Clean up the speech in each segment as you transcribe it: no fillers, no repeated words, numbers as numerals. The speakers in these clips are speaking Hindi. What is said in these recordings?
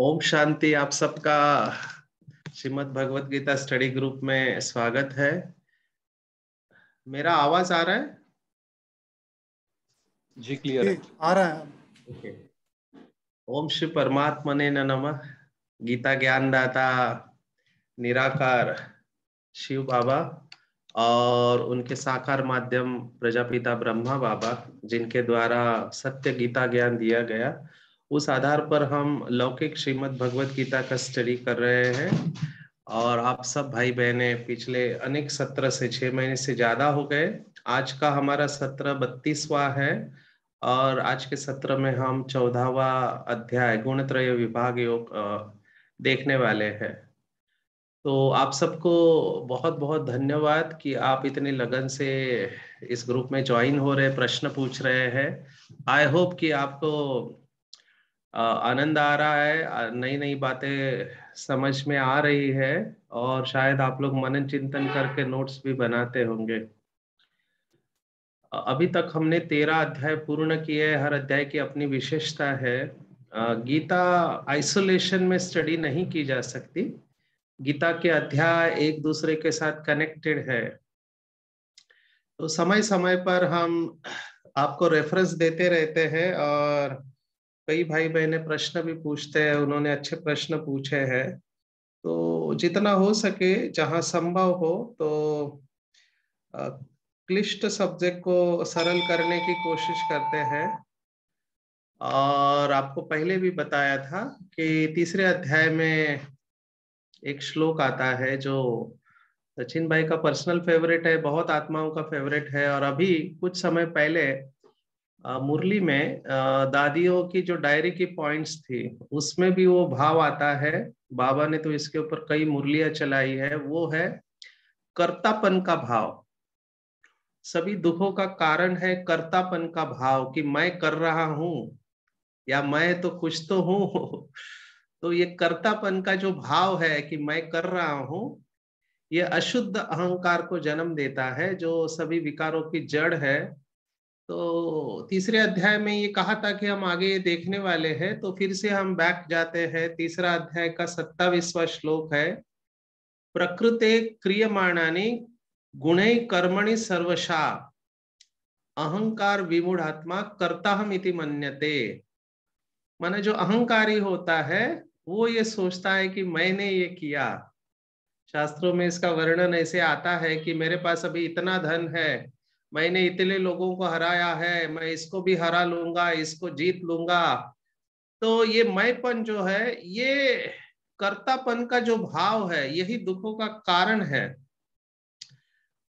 ओम शांति। आप सबका श्रीमद् भगवत गीता स्टडी ग्रुप में स्वागत है। मेरा आवाज आ रहा है? जी क्लियर है। आ रहा है। ओके। ओम श्री परमात्मने नमः। गीता ज्ञानदाता निराकार शिव बाबा और उनके साकार माध्यम प्रजापिता ब्रह्मा बाबा, जिनके द्वारा सत्य गीता ज्ञान दिया गया, उस आधार पर हम लौकिक श्रीमद् भगवत गीता का स्टडी कर रहे हैं। और आप सब भाई बहने पिछले अनेक सत्र से 6 महीने से ज्यादा हो गए। आज का हमारा सत्र 32वां है और आज के सत्र में हम 14वां अध्याय गुणत्रय विभाग योग देखने वाले हैं। तो आप सबको बहुत बहुत धन्यवाद कि आप इतनी लगन से इस ग्रुप में ज्वाइन हो रहे, प्रश्न पूछ रहे हैं। आई होप कि आपको आनंद आ रहा है, नई नई बातें समझ में आ रही है और शायद आप लोग मनन चिंतन करके नोट्स भी बनाते होंगे। अभी तक हमने 13 अध्याय पूर्ण किए। हर अध्याय की अपनी विशेषता है। गीता आइसोलेशन में स्टडी नहीं की जा सकती। गीता के अध्याय एक दूसरे के साथ कनेक्टेड है, तो समय समय पर हम आपको रेफरेंस देते रहते हैं। और कई भाई बहने प्रश्न भी पूछते हैं, उन्होंने अच्छे प्रश्न पूछे हैं। तो जितना हो सके, जहां संभव हो, तो क्लिष्ट सब्जेक्ट को सरल करने की कोशिश करते हैं। और आपको पहले भी बताया था कि तीसरे अध्याय में एक श्लोक आता है जो सचिन भाई का पर्सनल फेवरेट है, बहुत आत्माओं का फेवरेट है। और अभी कुछ समय पहले मुरली में दादियों की जो डायरी की पॉइंट्स थी, उसमें भी वो भाव आता है। बाबा ने तो इसके ऊपर कई मुरलियां चलाई है। वो है कर्तापन का भाव। सभी दुखों का कारण है कर्तापन का भाव, कि मैं कर रहा हूं या मैं तो कुछ तो हूं। तो ये कर्तापन का जो भाव है कि मैं कर रहा हूं, ये अशुद्ध अहंकार को जन्म देता है, जो सभी विकारों की जड़ है। तो तीसरे अध्याय में ये कहा था कि हम आगे ये देखने वाले हैं, तो फिर से हम बैक जाते हैं। तीसरा अध्याय का 27वां श्लोक है, प्रकृते क्रियमाणानि गुणै कर्मणि सर्वशा अहंकार विमूढ़ात्मा कर्ताहम इति मन्यते। माने जो अहंकारी होता है वो ये सोचता है कि मैंने ये किया। शास्त्रों में इसका वर्णन ऐसे आता है कि मेरे पास अभी इतना धन है, मैंने इतने लोगों को हराया है, मैं इसको भी हरा लूंगा, इसको जीत लूंगा। तो ये मैंपन जो है, ये कर्तापन का जो भाव है, यही दुखों का कारण है।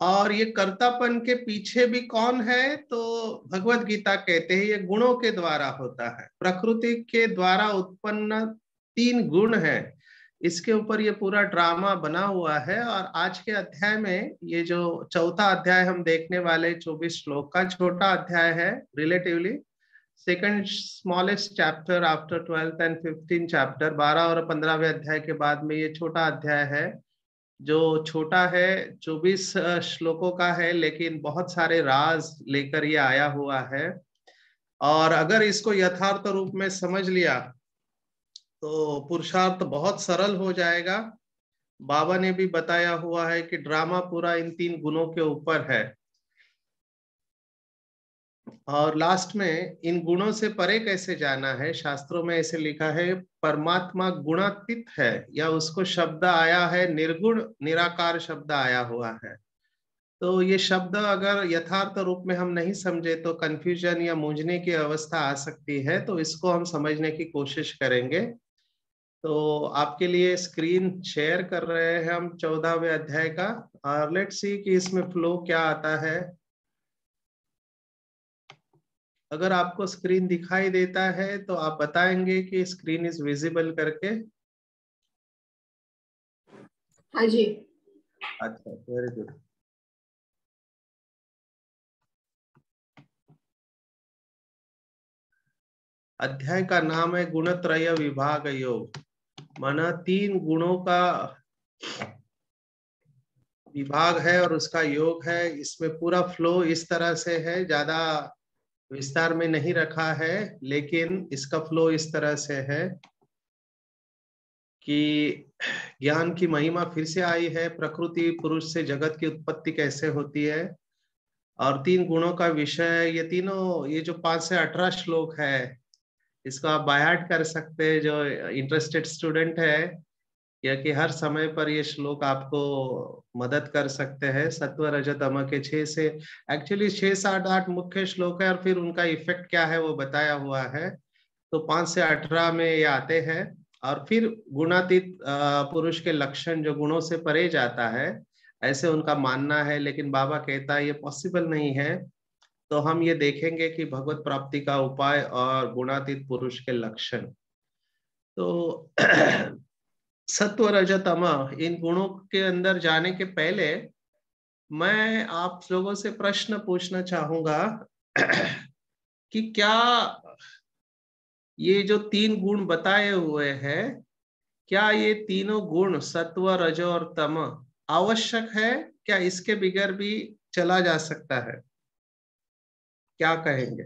और ये कर्तापन के पीछे भी कौन है? तो भगवत गीता कहते हैं ये गुणों के द्वारा होता है। प्रकृति के द्वारा उत्पन्न 3 गुण है, इसके ऊपर ये पूरा ड्रामा बना हुआ है। और आज के अध्याय में ये जो चौथा अध्याय हम देखने वाले, 24 श्लोक का छोटा अध्याय है, relatively second smallest chapter after 12th and 15th chapter. 12 और 15वें अध्याय के बाद में ये छोटा अध्याय है, जो छोटा है, 24 श्लोकों का है, लेकिन बहुत सारे राज लेकर ये आया हुआ है। और अगर इसको यथार्थ रूप में समझ लिया तो पुरुषार्थ बहुत सरल हो जाएगा। बाबा ने भी बताया हुआ है कि ड्रामा पूरा इन 3 गुणों के ऊपर है। और लास्ट में इन गुणों से परे कैसे जाना है, शास्त्रों में ऐसे लिखा है, परमात्मा गुणातीत है, या उसको शब्द आया है निर्गुण निराकार शब्द आया हुआ है। तो ये शब्द अगर यथार्थ रूप में हम नहीं समझे तो कंफ्यूजन या मूंझने की अवस्था आ सकती है। तो इसको हम समझने की कोशिश करेंगे। तो आपके लिए स्क्रीन शेयर कर रहे हैं हम 14वें अध्याय का, और लेट्स सी कि इसमें फ्लो क्या आता है। अगर आपको स्क्रीन दिखाई देता है तो आप बताएंगे कि स्क्रीन इज विजिबल करके। हाँ जी। अच्छा, वेरी गुड। अध्याय का नाम है गुणत्रय विभाग योग। माना 3 गुणों का विभाग है और उसका योग है। इसमें पूरा फ्लो इस तरह से है, ज्यादा विस्तार में नहीं रखा है, लेकिन इसका फ्लो इस तरह से है। कि ज्ञान की महिमा फिर से आई है, प्रकृति पुरुष से जगत की उत्पत्ति कैसे होती है, और 3 गुणों का विषय। ये तीनों, ये जो 5 से 18 श्लोक है, इसको आप बाय हार्ट कर सकते हैं जो इंटरेस्टेड स्टूडेंट है, या कि हर समय पर ये श्लोक आपको मदद कर सकते हैं। सत्व रज तम के 6 से, एक्चुअली 6 7 8 मुख्य श्लोक है और फिर उनका इफेक्ट क्या है वो बताया हुआ है। तो 5 से 18 में ये आते हैं, और फिर गुणातीत पुरुष के लक्षण जो गुणों से परे जाता है, ऐसे उनका मानना है। लेकिन बाबा कहता है ये पॉसिबल नहीं है। तो हम ये देखेंगे कि भगवत प्राप्ति का उपाय और गुणातीत पुरुष के लक्षण। तो सत्व रज तम, इन गुणों के अंदर जाने के पहले मैं आप लोगों से प्रश्न पूछना चाहूंगा कि क्या ये जो 3 गुण बताए हुए हैं, क्या ये तीनों गुण सत्व रज और तम आवश्यक है? क्या इसके बगैर भी चला जा सकता है? क्या कहेंगे?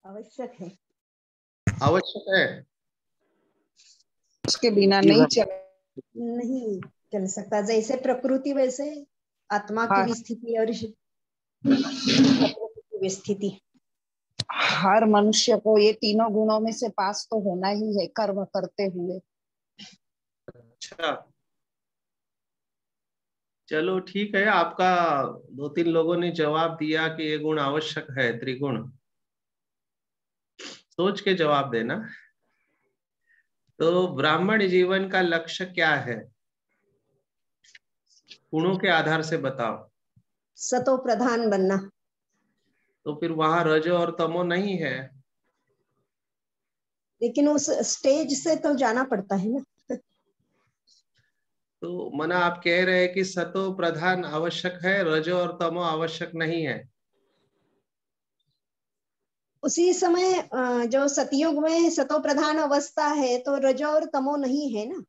आवश्यक है। आवश्यक है, उसके बिना नहीं चल सकता। जैसे प्रकृति वैसे आत्मा की भी स्थिति और प्रकृति की स्थिति। हर मनुष्य को ये तीनों गुणों में से पास तो होना ही है कर्म करते हुए। अच्छा चलो ठीक है, आपका 2-3 लोगों ने जवाब दिया कि ये गुण आवश्यक है, त्रिगुण। सोच के जवाब देना। तो ब्राह्मण जीवन का लक्ष्य क्या है? गुणों के आधार से बताओ। सतो प्रधान बनना। तो फिर वहां रजो और तमो नहीं है। लेकिन उस स्टेज से तो जाना पड़ता है ना। तो मना आप कह रहे हैं कि सतो प्रधान आवश्यक है, रजो और तमो आवश्यक नहीं है। उसी समय जो सतयुग में सतो प्रधान अवस्था है तो रजो और तमो नहीं है ना।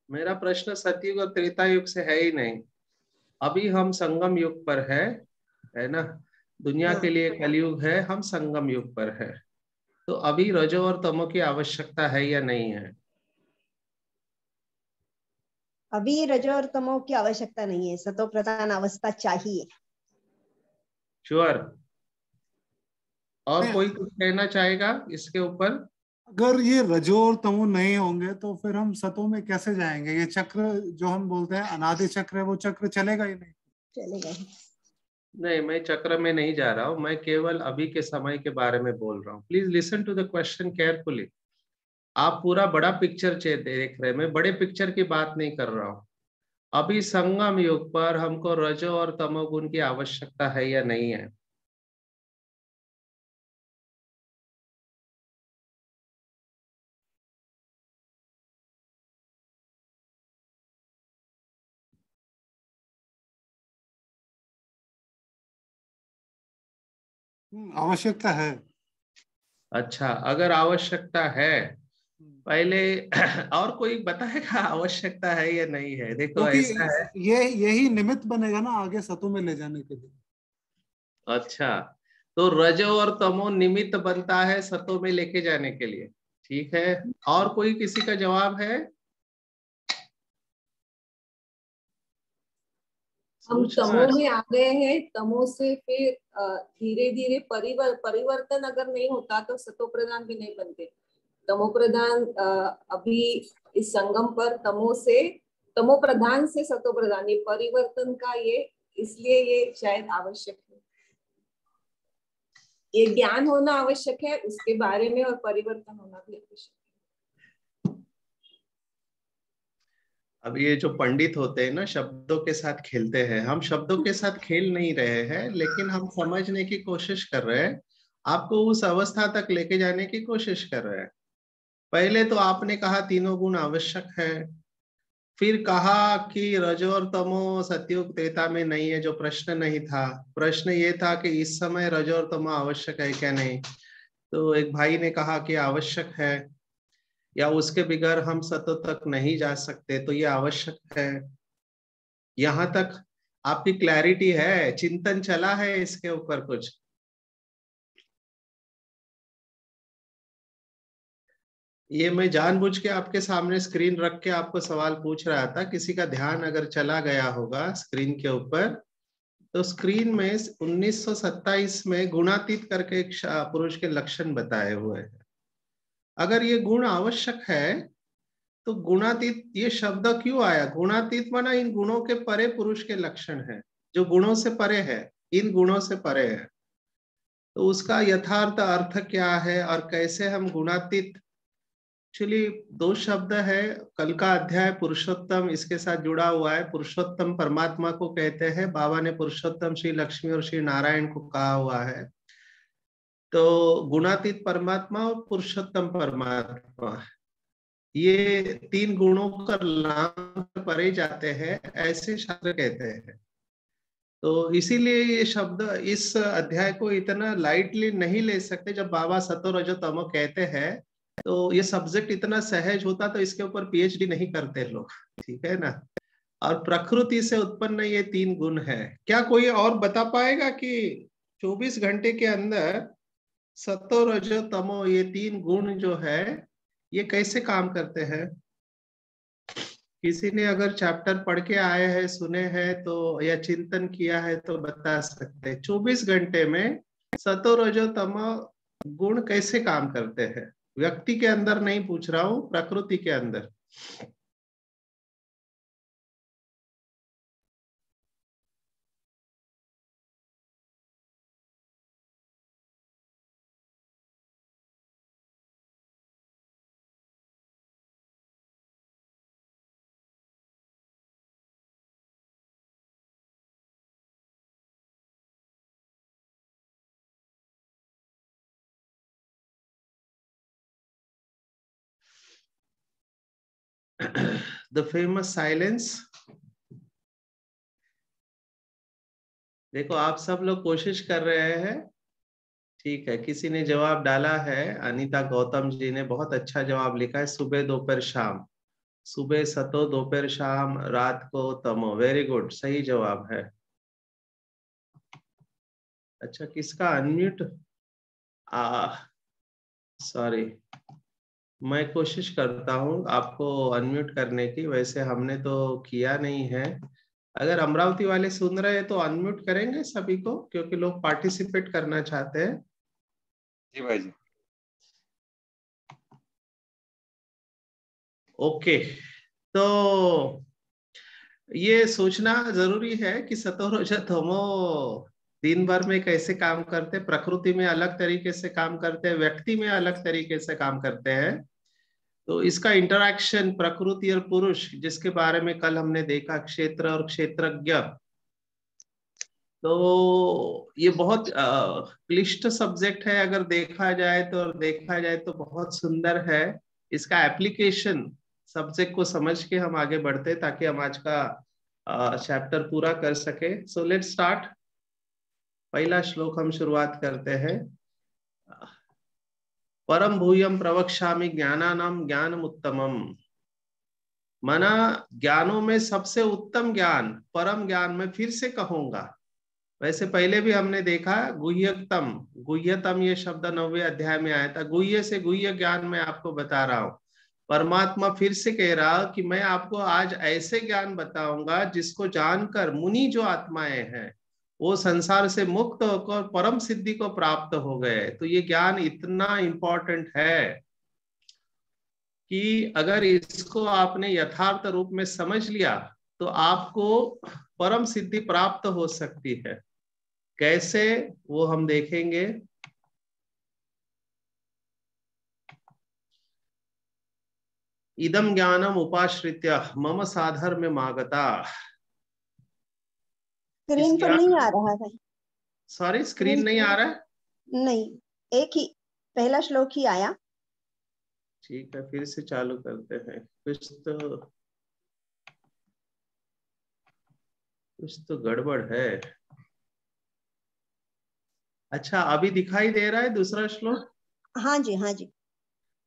मेरा प्रश्न सतयुग और त्रेता युग से है ही नहीं। अभी हम संगम युग पर है ना। दुनिया के लिए कलयुग है, हम संगम युग पर है। तो अभी रजो और तमो की आवश्यकता है या नहीं है? अभी रजो और तमो की आवश्यकता नहीं है, सतो प्रधान अवस्था चाहिए। श्योर? और कोई कुछ कहना चाहेगा इसके ऊपर? अगर ये रजो और तमो नहीं होंगे तो फिर हम सतों में कैसे जाएंगे? ये चक्र जो हम बोलते हैं अनादि चक्र है, वो चक्र चलेगा ही नहीं। चलेगा ही नहीं, मैं चक्र में नहीं जा रहा हूं, मैं केवल अभी के समय के बारे में बोल रहा हूँ। Please listen to the question carefully. आप पूरा बड़ा पिक्चर देख रहे हैं, मैं बड़े पिक्चर की बात नहीं कर रहा हूँ। अभी संगम युग पर हमको रजो और तमोगुण की आवश्यकता है या नहीं है? आवश्यकता है। अच्छा, अगर आवश्यकता है, पहले और कोई बताएगा आवश्यकता है या नहीं है? देखो क्योंकि ऐसा है। यही निमित्त बनेगा ना आगे सतों में ले जाने के लिए। अच्छा, तो रजो और तमो निमित्त बनता है सतों में लेके जाने के लिए। ठीक है, और कोई किसी का जवाब है? हम तमो में आ गए हैं, तमो से फिर धीरे धीरे परिवर्तन अगर नहीं होता तो सतो प्रधान भी नहीं बनते। तमो प्रधान अभी इस संगम पर तमो प्रधान से सतो प्रधान, ये परिवर्तन का ये इसलिए ये शायद आवश्यक है। ये ज्ञान होना आवश्यक है उसके बारे में, और परिवर्तन होना भी आवश्यक है। अब ये जो पंडित होते हैं ना, शब्दों के साथ खेलते हैं। हम शब्दों के साथ खेल नहीं रहे हैं, लेकिन हम समझने की कोशिश कर रहे हैं, आपको उस अवस्था तक लेके जाने की कोशिश कर रहे हैं। पहले तो आपने कहा तीनों गुण आवश्यक है, फिर कहा कि रजो और तमो सतयुग त्रेता में नहीं है, जो प्रश्न नहीं था। प्रश्न ये था कि इस समय रजो और तमो आवश्यक है क्या नहीं। तो एक भाई ने कहा कि आवश्यक है। या उसके बगैर हम सतो तक नहीं जा सकते, तो ये आवश्यक है। यहाँ तक आपकी क्लैरिटी है, चिंतन चला है इसके ऊपर कुछ? ये मैं जानबूझ के आपके सामने स्क्रीन रख के आपको सवाल पूछ रहा था, किसी का ध्यान अगर चला गया होगा स्क्रीन के ऊपर, तो स्क्रीन में 1927 में गुणातीत करके एक पुरुष के लक्षण बताए हुए हैं। अगर ये गुण आवश्यक है तो गुणातीत ये शब्द क्यों आया? गुणातीत माना इन गुणों के परे पुरुष के लक्षण है, जो गुणों से परे है, इन गुणों से परे है। तो उसका यथार्थ अर्थ क्या है और कैसे हम गुणातीत, एक्चुअली दो शब्द है, कल का अध्याय पुरुषोत्तम इसके साथ जुड़ा हुआ है। पुरुषोत्तम परमात्मा को कहते हैं, बाबा ने पुरुषोत्तम श्री लक्ष्मी और श्री नारायण को कहा हुआ है। तो गुणातीत परमात्मा और पुरुषोत्तम परमात्मा, ये तीन गुणों का नाम परे जाते हैं, ऐसे शास्त्र कहते हैं। तो इसीलिए ये शब्द इस अध्याय को इतना लाइटली नहीं ले सकते। जब बाबा सतो रजो तमो कहते हैं तो ये सब्जेक्ट इतना सहज होता तो इसके ऊपर पीएचडी नहीं करते लोग, ठीक है ना। और प्रकृति से उत्पन्न ये तीन गुण है। क्या कोई और बता पाएगा कि 24 घंटे के अंदर सतो रजो तमो ये तीन गुण जो है ये कैसे काम करते हैं? किसी ने अगर चैप्टर पढ़ के आए हैं, सुने हैं तो, या चिंतन किया है तो बता सकते हैं 24 घंटे में सतो रजो तमो गुण कैसे काम करते हैं? व्यक्ति के अंदर नहीं पूछ रहा हूं, प्रकृति के अंदर। The famous silence। देखो आप सब लोग कोशिश कर रहे हैं, ठीक है। किसी ने जवाब डाला है, अनीता गौतम जी ने बहुत अच्छा जवाब लिखा है, सुबह दोपहर शाम। सुबह सतो, दोपहर शाम, रात को तमो। वेरी गुड, सही जवाब है। अच्छा, किसका अनम्यूट? सॉरी, मैं कोशिश करता हूँ आपको अनम्यूट करने की, वैसे हमने तो किया नहीं है। अगर अमरावती वाले सुन रहे हैं तो अनम्यूट करेंगे सभी को, क्योंकि लोग पार्टिसिपेट करना चाहते हैं। जी भाई जी। ओके, तो ये सोचना जरूरी है कि सतो रजो तमो दिन भर में कैसे काम करते, प्रकृति में अलग तरीके से काम करते हैं, व्यक्ति में अलग तरीके से काम करते हैं। तो इसका इंटरैक्शन प्रकृति और पुरुष, जिसके बारे में कल हमने देखा, क्षेत्र और क्षेत्रज्ञ, तो ये बहुत क्लिष्ट सब्जेक्ट है अगर देखा जाए तो, और देखा जाए तो बहुत सुंदर है। इसका एप्लीकेशन सब्जेक्ट को समझ के हम आगे बढ़ते ताकि हम आज का चैप्टर पूरा कर सके। So let's start. पहला श्लोक हम शुरुआत करते हैं। परम भूयम प्रवक्ष्यामि ज्ञानानाम ज्ञानम उत्तमम। माना ज्ञानों में सबसे उत्तम ज्ञान, परम ज्ञान में फिर से कहूंगा। वैसे पहले भी हमने देखा गुह्यतम, गुह्यतम ये शब्द 9वें अध्याय में आया था। गुह्य से गुह्य ज्ञान मैं आपको बता रहा हूं। परमात्मा फिर से कह रहा कि मैं आपको आज ऐसे ज्ञान बताऊंगा जिसको जानकर मुनि जो आत्माएं हैं वो संसार से मुक्त होकर परम सिद्धि को प्राप्त हो गए। तो ये ज्ञान इतना इंपॉर्टेंट है कि अगर इसको आपने यथार्थ रूप में समझ लिया तो आपको परम सिद्धि प्राप्त हो सकती है। कैसे, वो हम देखेंगे। इदम ज्ञानम उपाश्रित्य मम साधर्म्य मागता। स्क्रीन पर नहीं आ रहा है। सॉरी, स्क्रीन नहीं आ रहा है? नहीं, एक ही पहला श्लोक ही आया। ठीक है, फिर से चालू करते हैं। कुछ तो गड़बड़ है। अच्छा, अभी दिखाई दे रहा है दूसरा श्लोक? हाँ जी, हाँ जी।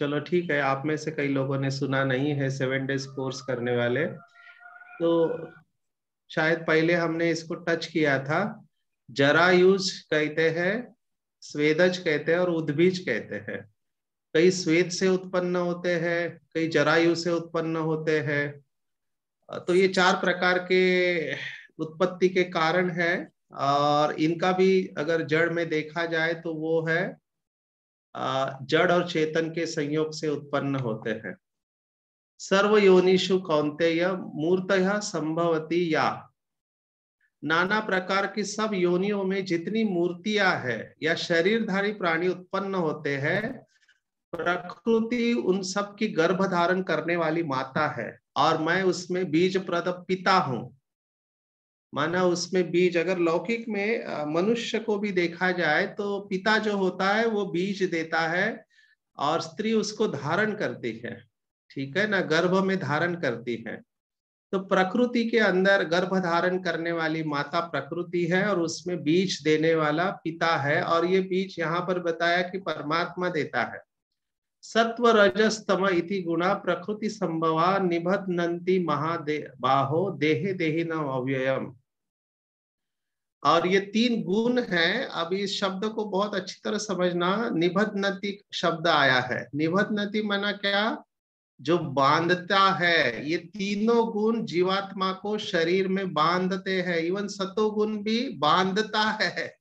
चलो ठीक है, आप में से कई लोगों ने सुना नहीं है 7 डेज कोर्स करने वाले, तो शायद पहले हमने इसको टच किया था। जरायुज कहते हैं, स्वेदज कहते हैं और उद्भिज कहते हैं। कई स्वेद से उत्पन्न होते हैं, कई जरायु से उत्पन्न होते हैं। तो ये 4 प्रकार के उत्पत्ति के कारण है, और इनका भी अगर जड़ में देखा जाए तो वो है जड़ और चेतन के संयोग से उत्पन्न होते हैं। सर्व योनिषु कौन्तेय मूर्तयः संभवती या, नाना प्रकार की सब योनियों में जितनी मूर्तियां हैं या शरीरधारी प्राणी उत्पन्न होते हैं, प्रकृति उन सब की गर्भ धारण करने वाली माता है, और मैं उसमें बीज प्रद पिता हूं। माना उसमें बीज, अगर लौकिक में मनुष्य को भी देखा जाए तो पिता जो होता है वो बीज देता है और स्त्री उसको धारण करती है, ठीक है ना, गर्भ में धारण करती है। तो प्रकृति के अंदर गर्भ धारण करने वाली माता प्रकृति है और उसमें बीज देने वाला पिता है, और ये बीज यहाँ पर बताया कि परमात्मा देता है। सत्व रजस तम इति गुणा प्रकृति संभवा निबध्नन्ति बाहो देहे देहिनम अव्ययम। और ये 3 गुण हैं। अब इस शब्द को बहुत अच्छी तरह समझना। निबध्नति शब्द आया है, निबध्नति माना क्या, जो बांधता है। ये तीनों गुण जीवात्मा को शरीर में बांधते हैं। इवन सतोगुण भी बांधता है,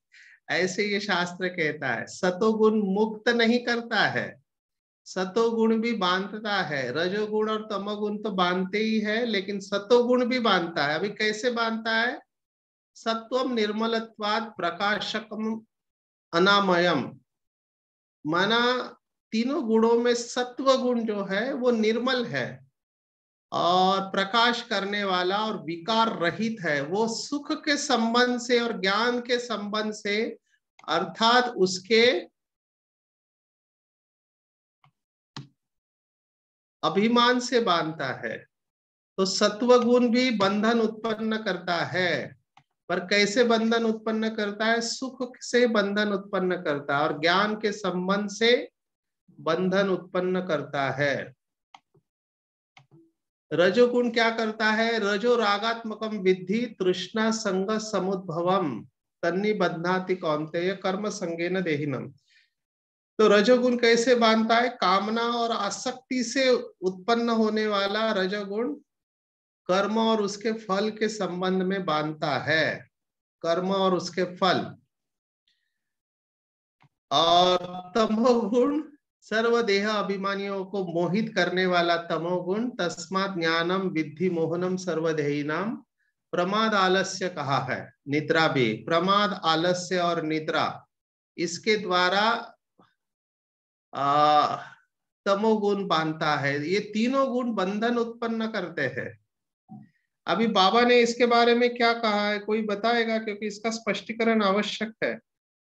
ऐसे ये शास्त्र कहता है। सतोगुण मुक्त नहीं करता है, सतोगुण भी बांधता है। रजोगुण और तमोगुण तो बांधते ही है, लेकिन सतोगुण भी बांधता है। अभी कैसे बांधता है? सत्वम निर्मलत्वात् प्रकाशकम अनामयम, माना तीनों गुणों में सत्व गुण जो है वो निर्मल है और प्रकाश करने वाला और विकार रहित है। वो सुख के संबंध से और ज्ञान के संबंध से, अर्थात उसके अभिमान से बांधता है। तो सत्व गुण भी बंधन उत्पन्न करता है, पर कैसे बंधन उत्पन्न करता है? सुख से बंधन उत्पन्न करता है और ज्ञान के संबंध से बंधन उत्पन्न करता है। रजोगुण क्या करता है? रजो रागात्मकम विद्धि तृष्णा संग समुद्भवम तन्नि बध्नाति कौन्तेय कर्म संगेन देहिनम। तो रजोगुण कैसे बांधता है? कामना और आसक्ति से उत्पन्न होने वाला रजोगुण कर्म और उसके फल के संबंध में बांधता है, कर्म और उसके फल। और तमोगुण सर्वदेह अभिमानियों को मोहित करने वाला तमोगुण, तस्मात् ज्ञानम विद्धि मोहनम सर्वदेहिनाम। प्रमाद आलस्य कहा है, निद्रा भी। प्रमाद आलस्य और निद्रा, इसके द्वारा तमोगुण बांधता है। ये तीनों गुण बंधन उत्पन्न करते हैं। अभी बाबा ने इसके बारे में क्या कहा है, कोई बताएगा? क्योंकि इसका स्पष्टीकरण आवश्यक है।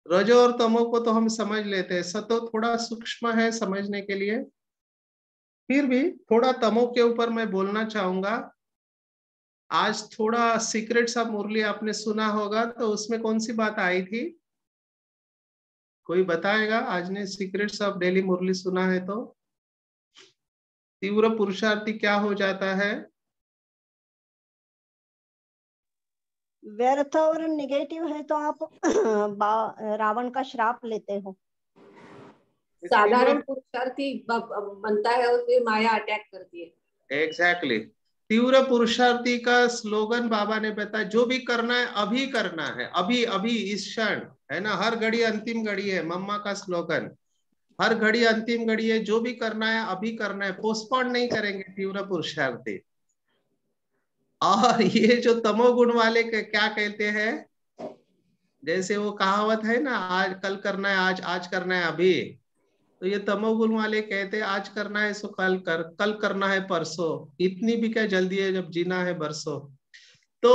रजो और तमो को तो हम समझ लेते हैं, सतो थोड़ा सूक्ष्म है समझने के लिए। फिर भी थोड़ा तमो के ऊपर मैं बोलना चाहूंगा। आज थोड़ा सीक्रेट्स ऑफ मुरली आपने सुना होगा, तो उसमें कौन सी बात आई थी? कोई बताएगा? आज ने सीक्रेट्स ऑफ डेली मुरली सुना है तो तीव्र पुरुषार्थी क्या हो जाता है? व्यर्थ और निगेटिव है तो आप रावण का श्राप लेते हो। साधारण पुरुषार्थी बनता है और फिर माया अटैक करती है। एग्जैक्टली। तीव्र पुरुषार्थी का स्लोगन बाबा ने बताया, जो भी करना है अभी करना है, अभी अभी इस क्षण, है ना। हर घड़ी अंतिम घड़ी है, मम्मा का स्लोगन। हर घड़ी अंतिम घड़ी है, जो भी करना है अभी करना है, पोस्टपोन नहीं करेंगे तीव्र पुरुषार्थी। और ये जो तमोगुण वाले क्या कहते हैं, जैसे वो कहावत है ना, आज कल करना है आज, आज करना है अभी। तो ये तमोगुण वाले कहते हैं आज करना है सो कल कर, कल करना है परसों, इतनी भी क्या जल्दी है जब जीना है बरसों। तो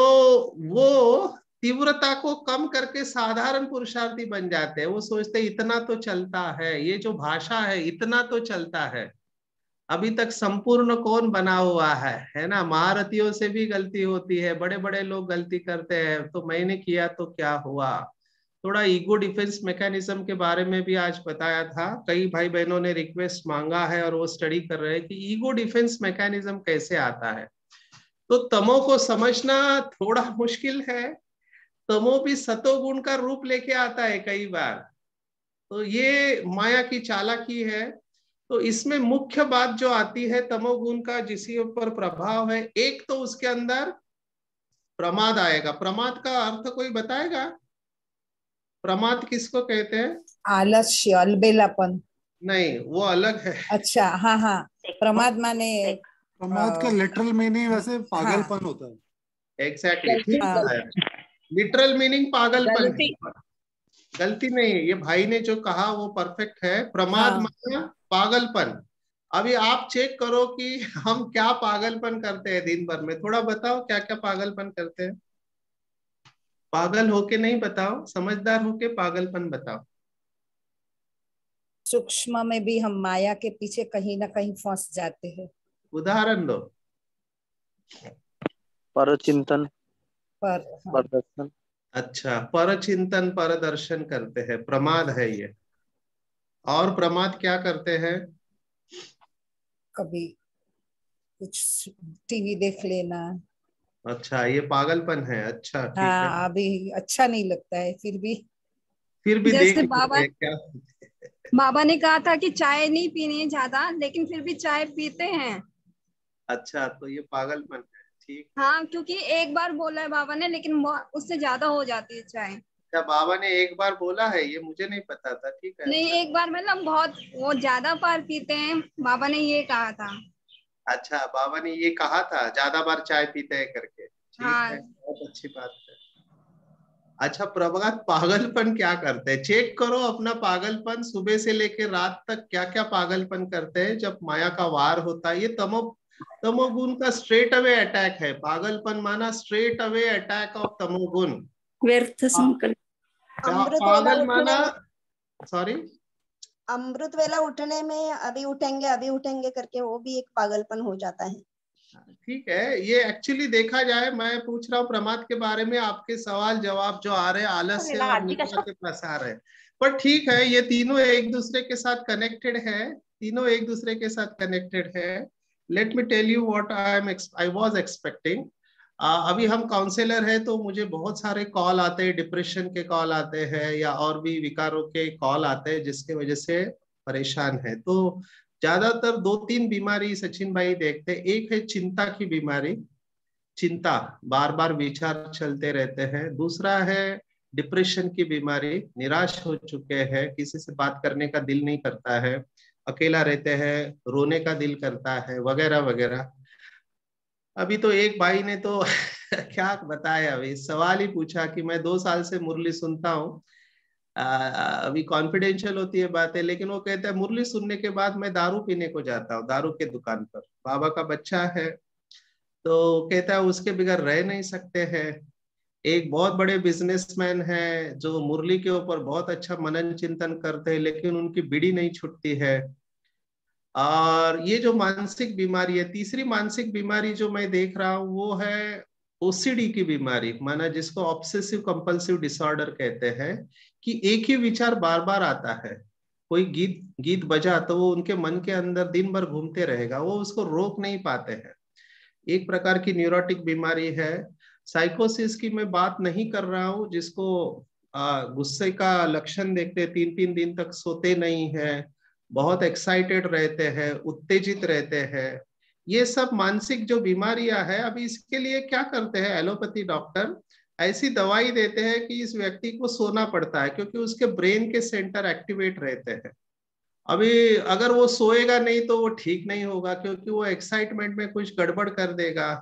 वो तीव्रता को कम करके साधारण पुरुषार्थी बन जाते हैं। वो सोचते हैं इतना तो चलता है, ये जो भाषा है इतना तो चलता है। अभी तक संपूर्ण कौन बना हुआ है ना। महारथियों से भी गलती होती है, बड़े बड़े लोग गलती करते हैं, तो मैंने किया तो क्या हुआ। थोड़ा ईगो डिफेंस मैकेनिज्म के बारे में भी आज बताया था। कई भाई बहनों ने रिक्वेस्ट मांगा है और वो स्टडी कर रहे हैं कि ईगो डिफेंस मैकेनिज्म कैसे आता है। तो तमो को समझना थोड़ा मुश्किल है। तमो भी सतोगुण का रूप लेके आता है कई बार। तो ये माया की चालाकी है। तो इसमें मुख्य बात जो आती है तमोगुण का जिसके ऊपर प्रभाव है, एक तो उसके अंदर प्रमाद आएगा। प्रमाद का अर्थ कोई बताएगा? प्रमाद किसको कहते हैं? आलस्य, अलबेलापन। नहीं, वो अलग है। अच्छा, हाँ हाँ, प्रमाद माने प्रमाद का लिटरल मीनिंग वैसे पागलपन होता है। एग्जैक्टली, ठीक है। लिटरल मीनिंग पागलपन है, गलती नहीं। ये भाई ने जो कहा वो परफेक्ट है। प्रमाद माना पागलपन। अभी आप चेक करो कि हम क्या पागलपन करते हैं दिन भर में। थोड़ा बताओ क्या क्या पागलपन करते हैं। पागल होके नहीं बताओ, समझदार होके पागलपन बताओ। सूक्ष्म में भी हम माया के पीछे कहीं ना कहीं फंस जाते हैं। उदाहरण दो। परचिंतन, पर परदर्शन। अच्छा, परचिंतन परदर्शन करते हैं, प्रमाद है ये। और प्रमाद क्या करते हैं? कभी कुछ टीवी देख लेना। अच्छा, ये पागलपन है। अच्छा, ठीक है। हाँ, अभी अच्छा नहीं लगता है, फिर भी जैसे देख बाबा क्या। बाबा ने कहा था कि चाय नहीं पीनी है ज्यादा, लेकिन फिर भी चाय पीते हैं। अच्छा, तो ये पागलपन है, ठीक है। हाँ, क्योंकि एक बार बोला है बाबा ने, लेकिन उससे ज्यादा हो जाती है चाय। क्या बाबा ने एक बार बोला है? ये मुझे नहीं पता था। ठीक है, नहीं, अच्छा। एक बार मतलब बहुत वो ज्यादा बार पीते हैं, बाबा ने ये कहा था। अच्छा, बाबा ने ये कहा था ज्यादा बार चाय पीते हैं करके। ठीक हाँ। है, बहुत अच्छी बात है। अच्छा, प्रभात पागलपन क्या करते हैं? चेक करो अपना पागलपन, सुबह से लेकर रात तक क्या क्या पागलपन करते हैं जब माया का वार होता है। ये तमोगुण का स्ट्रेट अवे अटैक है। पागलपन माना स्ट्रेट अवे अटैक ऑफ तमोगुण। व्यर्थ संकल्प। पागल माना, सॉरी, अमृत वेला उठने में अभी उठेंगे करके वो भी एक पागलपन हो जाता है। ठीक है। ये एक्चुअली देखा जाए, मैं पूछ रहा हूँ प्रमाद के बारे में, आपके सवाल जवाब जो आ रहे हैं आलस्य और निद्रा के प्रसार है। पर ठीक है, ये तीनों एक दूसरे के साथ कनेक्टेड है। तीनों एक दूसरे के साथ कनेक्टेड है। Let me tell you what I was expecting. अभी हम काउंसलर है तो मुझे बहुत सारे कॉल आते हैं, डिप्रेशन के कॉल आते हैं या और भी विकारों के कॉल आते हैं जिसके वजह से परेशान है। तो ज्यादातर 2-3 बीमारी सचिन भाई देखते हैं। एक है चिंता की बीमारी, चिंता, बार बार विचार चलते रहते हैं। दूसरा है डिप्रेशन की बीमारी, निराश हो चुके हैं, किसी से बात करने का दिल नहीं करता है, अकेला रहते हैं, रोने का दिल करता है, वगैरह वगैरह। अभी तो एक भाई ने तो क्या बताया, अभी सवाल ही पूछा कि मैं 2 साल से मुरली सुनता हूँ। अभी कॉन्फिडेंशियल होती है बातें, लेकिन वो कहता है मुरली सुनने के बाद मैं दारू पीने को जाता हूँ, दारू के दुकान पर। बाबा का बच्चा है तो कहता है उसके बगैर रह नहीं सकते हैं। एक बहुत बड़े बिजनेसमैन है जो मुरली के ऊपर बहुत अच्छा मनन चिंतन करते हैं, लेकिन उनकी बीड़ी नहीं छूटती है। और ये जो मानसिक बीमारी है, तीसरी मानसिक बीमारी जो मैं देख रहा हूँ वो है ओसीडी की बीमारी, माना जिसको ऑब्सेसिव कंपल्सिव डिसऑर्डर कहते हैं, कि एक ही विचार बार बार आता है। कोई गीत बजा तो वो उनके मन के अंदर दिन भर घूमते रहेगा, वो उसको रोक नहीं पाते हैं। एक प्रकार की न्यूरोटिक बीमारी है। साइकोसिस की मैं बात नहीं कर रहा हूँ, जिसको गुस्से का लक्षण देखते 3-3 दिन तक सोते नहीं है, बहुत एक्साइटेड रहते हैं, उत्तेजित रहते हैं। ये सब मानसिक जो बीमारियां है। अभी इसके लिए क्या करते हैं एलोपैथी डॉक्टर? ऐसी दवाई देते हैं कि इस व्यक्ति को सोना पड़ता है, क्योंकि उसके ब्रेन के सेंटर एक्टिवेट रहते हैं। अभी अगर वो सोएगा नहीं तो वो ठीक नहीं होगा, क्योंकि वो एक्साइटमेंट में कुछ गड़बड़ कर देगा।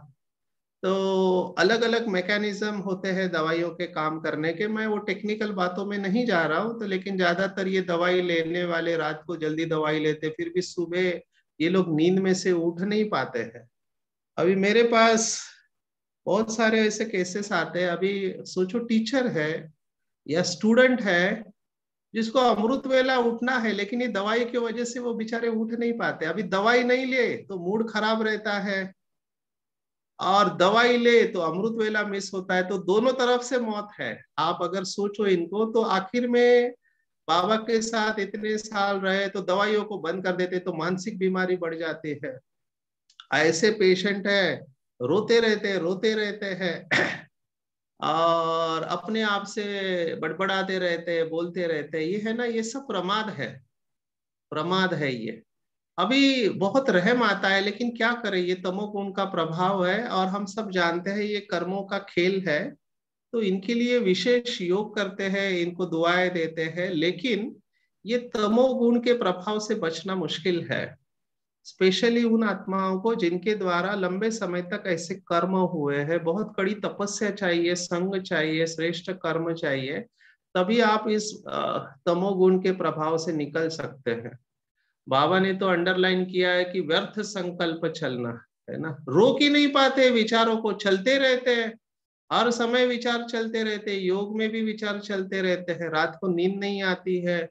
तो अलग अलग मैकेनिज्म होते हैं दवाइयों के काम करने के। मैं वो टेक्निकल बातों में नहीं जा रहा हूँ। तो लेकिन ज्यादातर ये दवाई लेने वाले रात को जल्दी दवाई लेते, फिर भी सुबह ये लोग नींद में से उठ नहीं पाते हैं। अभी मेरे पास बहुत सारे ऐसे केसेस आते हैं। अभी सोचो टीचर है या स्टूडेंट है जिसको अमृत वेला उठना है, लेकिन ये दवाई की वजह से वो बेचारे उठ नहीं पाते। अभी दवाई नहीं ले तो मूड खराब रहता है, और दवाई ले तो अमृत वेला मिस होता है। तो दोनों तरफ से मौत है। आप अगर सोचो इनको तो आखिर में बाबा के साथ इतने साल रहे तो दवाइयों को बंद कर देते तो मानसिक बीमारी बढ़ जाती है। ऐसे पेशेंट है रोते रहते हैं और अपने आप से बड़बड़ाते रहते हैं, बोलते रहते हैं। ये है ना, ये सब प्रमाद है ये। अभी बहुत रहम आता है, लेकिन क्या करें, ये तमोगुण का प्रभाव है और हम सब जानते हैं ये कर्मों का खेल है। तो इनके लिए विशेष योग करते हैं, इनको दुआएं देते हैं, लेकिन ये तमोगुण के प्रभाव से बचना मुश्किल है। स्पेशली उन आत्माओं को जिनके द्वारा लंबे समय तक ऐसे कर्म हुए हैं। बहुत कड़ी तपस्या चाहिए, संग चाहिए, श्रेष्ठ कर्म चाहिए, तभी आप इस तमोगुण के प्रभाव से निकल सकते हैं। बाबा ने तो अंडरलाइन किया है कि व्यर्थ संकल्प चलना, है ना। रोक ही नहीं पाते, विचारों को चलते रहते हैं, हर समय विचार चलते रहते हैं, योग में भी विचार चलते रहते हैं, रात को नींद नहीं आती है।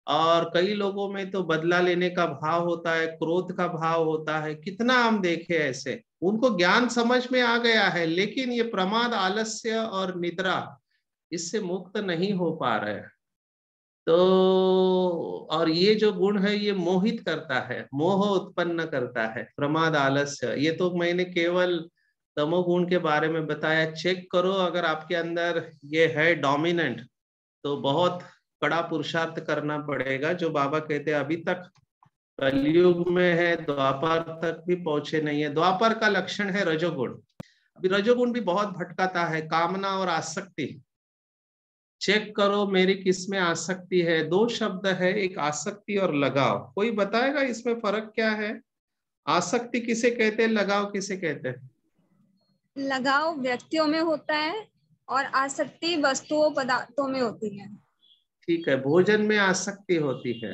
और कई लोगों में तो बदला लेने का भाव होता है, क्रोध का भाव होता है। कितना हम देखे ऐसे, उनको ज्ञान समझ में आ गया है, लेकिन ये प्रमाद, आलस्य और निद्रा इससे मुक्त नहीं हो पा रहे। तो और ये जो गुण है ये मोहित करता है, मोह उत्पन्न करता है, प्रमाद, आलस्य। ये तो मैंने केवल तमोगुण के बारे में बताया। चेक करो अगर आपके अंदर ये है डोमिनेंट तो बहुत कड़ा पुरुषार्थ करना पड़ेगा। जो बाबा कहते हैं अभी तक कलयुग में है, द्वापर तक भी पहुंचे नहीं है। द्वापर का लक्षण है रजोगुण। अभी रजोगुण भी बहुत भटकाता है, कामना और आसक्ति। चेक करो मेरी किस में आसक्ति है। दो शब्द है, एक आसक्ति और लगाव। कोई बताएगा इसमें फर्क क्या है? आसक्ति किसे कहते हैं, लगाव किसे कहते हैं? लगाव व्यक्तियों में होता है और आसक्ति वस्तुओं पदार्थों में होती है। ठीक है, भोजन में आसक्ति होती है।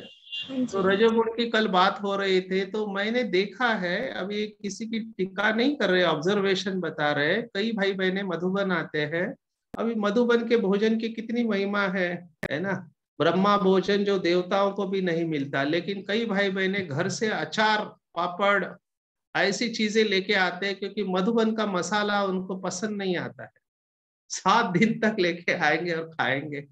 तो रजोगुण की कल बात हो रही थी, तो मैंने देखा है, अभी किसी की टीका नहीं कर रहे, ऑब्जर्वेशन बता रहे। कई भाई बहने मधुबन आते हैं। अभी मधुबन के भोजन की कितनी महिमा है ना। ब्रह्मा भोजन जो देवताओं को भी नहीं मिलता, लेकिन कई भाई बहने घर से अचार, पापड़, ऐसी चीजें लेके आते हैं क्योंकि मधुबन का मसाला उनको पसंद नहीं आता है। 7 दिन तक लेके आएंगे और खाएंगे।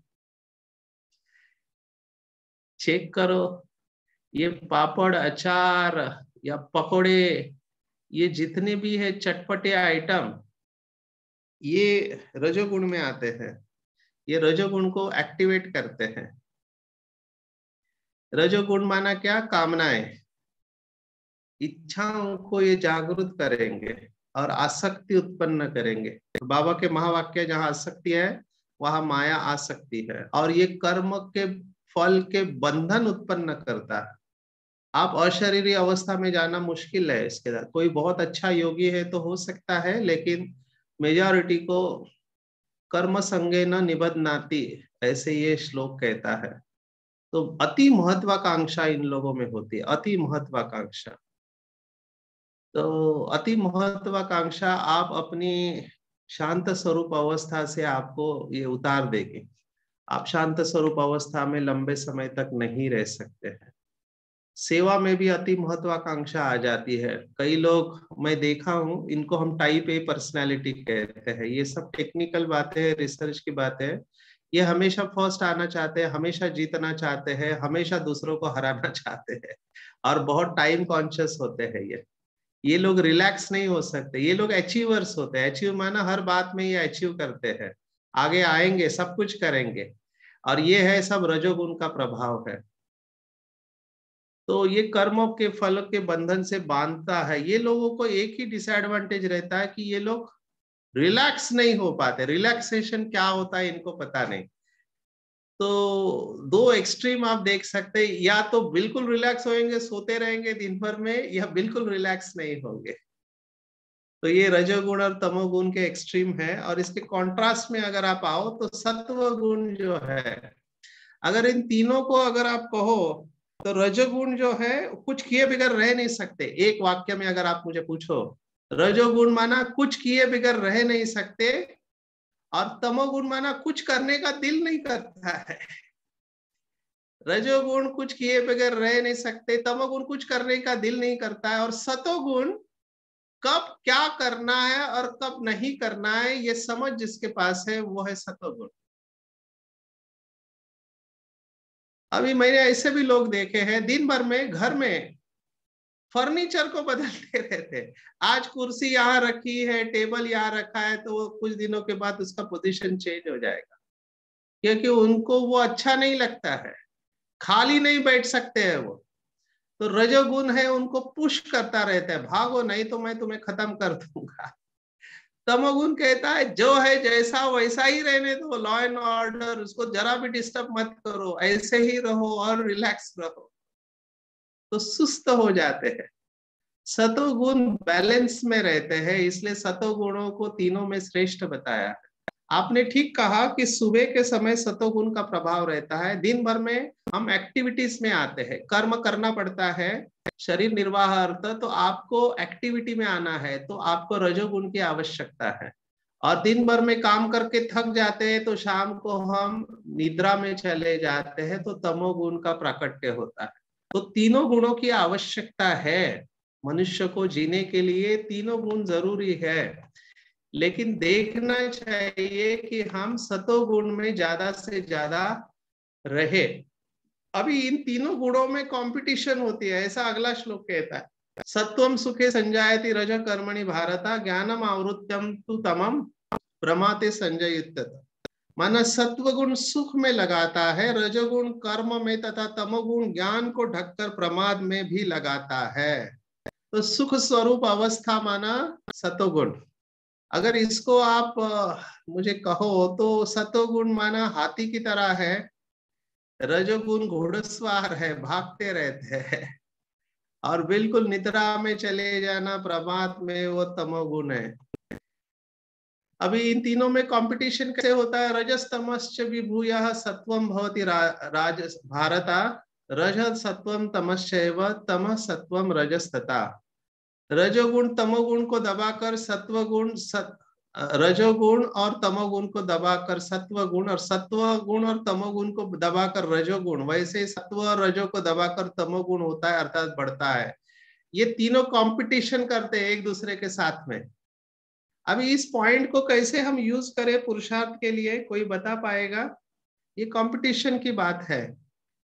चेक करो, ये पापड़, अचार या पकोड़े, ये जितने भी है चटपटे आइटम, ये रजोगुण में आते हैं। ये रजोगुण को एक्टिवेट करते हैं। रजोगुण माना क्या? कामनाएं, इच्छाओं को ये जागृत करेंगे और आसक्ति उत्पन्न करेंगे। बाबा के महावाक्य, जहां आसक्ति है वहां माया आ सकती है, और ये कर्म के फल के बंधन उत्पन्न करता है। आप अशरीरी अवस्था में जाना मुश्किल है इसके साथ। कोई बहुत अच्छा योगी है तो हो सकता है, लेकिन मेजॉरिटी को कर्म संगे न निबध्नाति, ऐसे ये श्लोक कहता है। तो अति महत्वाकांक्षा इन लोगों में होती है, अति महत्वाकांक्षा। तो अति महत्वाकांक्षा आप अपनी शांत स्वरूप अवस्था से आपको ये उतार देगी। आप शांत स्वरूप अवस्था में लंबे समय तक नहीं रह सकते हैं। सेवा में भी अति महत्वाकांक्षा आ जाती है। कई लोग मैं देखा हूं, इनको हम टाइप ए पर्सनालिटी कहते हैं। ये सब टेक्निकल बातें हैं, रिसर्च की बातें हैं। ये हमेशा फर्स्ट आना चाहते हैं, हमेशा जीतना चाहते हैं, हमेशा दूसरों को हराना चाहते हैं, और बहुत टाइम कॉन्शियस होते हैं। ये लोग रिलैक्स नहीं हो सकते। ये लोग अचीवर्स होते हैं। अचीव माना हर बात में ये अचीव करते हैं, आगे आएंगे, सब कुछ करेंगे, और ये है सब रजोगुण का प्रभाव है। तो ये कर्मों के फल के बंधन से बांधता है। ये लोगों को एक ही डिसएडवांटेज रहता है कि ये लोग रिलैक्स नहीं हो पाते। रिलैक्सेशन क्या होता है इनको पता नहीं। तो दो एक्सट्रीम आप देख सकते हैं, या तो बिल्कुल रिलैक्स होंगे, सोते रहेंगे दिन भर में, या बिल्कुल रिलैक्स नहीं होंगे। तो ये रजोगुण और तमोगुण के एक्सट्रीम है। और इसके कॉन्ट्रास्ट में अगर आप आओ तो सत्व गुण जो है, अगर इन तीनों को अगर आप कहो तो रजोगुण जो है कुछ किए बगैर रह नहीं सकते। एक वाक्य में अगर आप मुझे पूछो, रजोगुण माना कुछ किए बगैर रह नहीं सकते, और तमोगुण माना कुछ करने का दिल नहीं करता है। रजोगुण कुछ किए बगैर रह नहीं सकते, तमोगुण कुछ करने का दिल नहीं करता है, और सतोगुण कब क्या करना है और कब नहीं करना है, ये समझ जिसके पास है वो है सतोगुण। अभी मैंने ऐसे भी लोग देखे हैं दिन भर में घर में फर्नीचर को बदलते रहते। आज कुर्सी यहाँ रखी है, टेबल यहाँ रखा है, तो वो कुछ दिनों के बाद उसका पोजीशन चेंज हो जाएगा, क्योंकि उनको वो अच्छा नहीं लगता है, खाली नहीं बैठ सकते हैं वो। तो रजोगुण है, उनको पुश करता रहता है, भागो नहीं तो मैं तुम्हें खत्म कर दूंगा। तमोगुण कहता है जो है जैसा वैसा ही रहने दो, लॉ एंड ऑर्डर, उसको जरा भी डिस्टर्ब मत करो, ऐसे ही रहो और रिलैक्स रहो। तो सुस्त हो जाते हैं। सतोगुण बैलेंस में रहते हैं, इसलिए सतोगुणों को तीनों में श्रेष्ठ बताया है। आपने ठीक कहा कि सुबह के समय सतोगुण का प्रभाव रहता है। दिन भर में हम एक्टिविटीज में आते हैं, कर्म करना पड़ता है, शरीर निर्वाह अर्थ, तो आपको एक्टिविटी में आना है, तो आपको रजोगुण की आवश्यकता है। और दिन भर में काम करके थक जाते हैं तो शाम को हम निद्रा में चले जाते हैं, तो तमोगुण का प्राकट्य होता है। तो तीनों गुणों की आवश्यकता है मनुष्य को जीने के लिए, तीनों गुण जरूरी है। लेकिन देखना चाहिए कि हम सतोगुण में ज्यादा से ज्यादा रहे। अभी इन तीनों गुणों में कंपटीशन होती है, ऐसा अगला श्लोक कहता है। सत्वम सुखे संजायति रज कर्मणि भारता, ज्ञानम आवृत्यम तु तमम प्रमाते संजयुत्तत। माना सत्वगुण सुख में लगाता है, रजोगुण कर्म में तथा तमोगुण ज्ञान को ढककर प्रमाद में भी लगाता है। तो सुख स्वरूप अवस्था माना सतोगुण। अगर इसको आप मुझे कहो तो सतोगुण माना हाथी की तरह है, रजोगुण घोड़सवार है, भागते रहते हैं, और बिल्कुल निद्रा में चले जाना प्रमाद में, वो तमोगुण है। अभी इन तीनों में कंपटीशन कैसे होता है? रजस तमश्च विभूयः सत्वम भवति राज भारता, रजः सत्वम तमश्चैव तमः सत्वम रजस्तथा। रजोगुण तमोगुण को दबाकर सत्वगुण, रजोगुण और तमोगुण को दबाकर सत्वगुण, और सत्वगुण और तमोगुण को दबाकर रजोगुण, वैसे सत्व और रजो को दबाकर तमोगुण होता है, अर्थात बढ़ता है। ये तीनों कंपटीशन करते हैं एक दूसरे के साथ में। अभी इस पॉइंट को कैसे हम यूज करें पुरुषार्थ के लिए, कोई बता पाएगा? ये कंपटीशन की बात है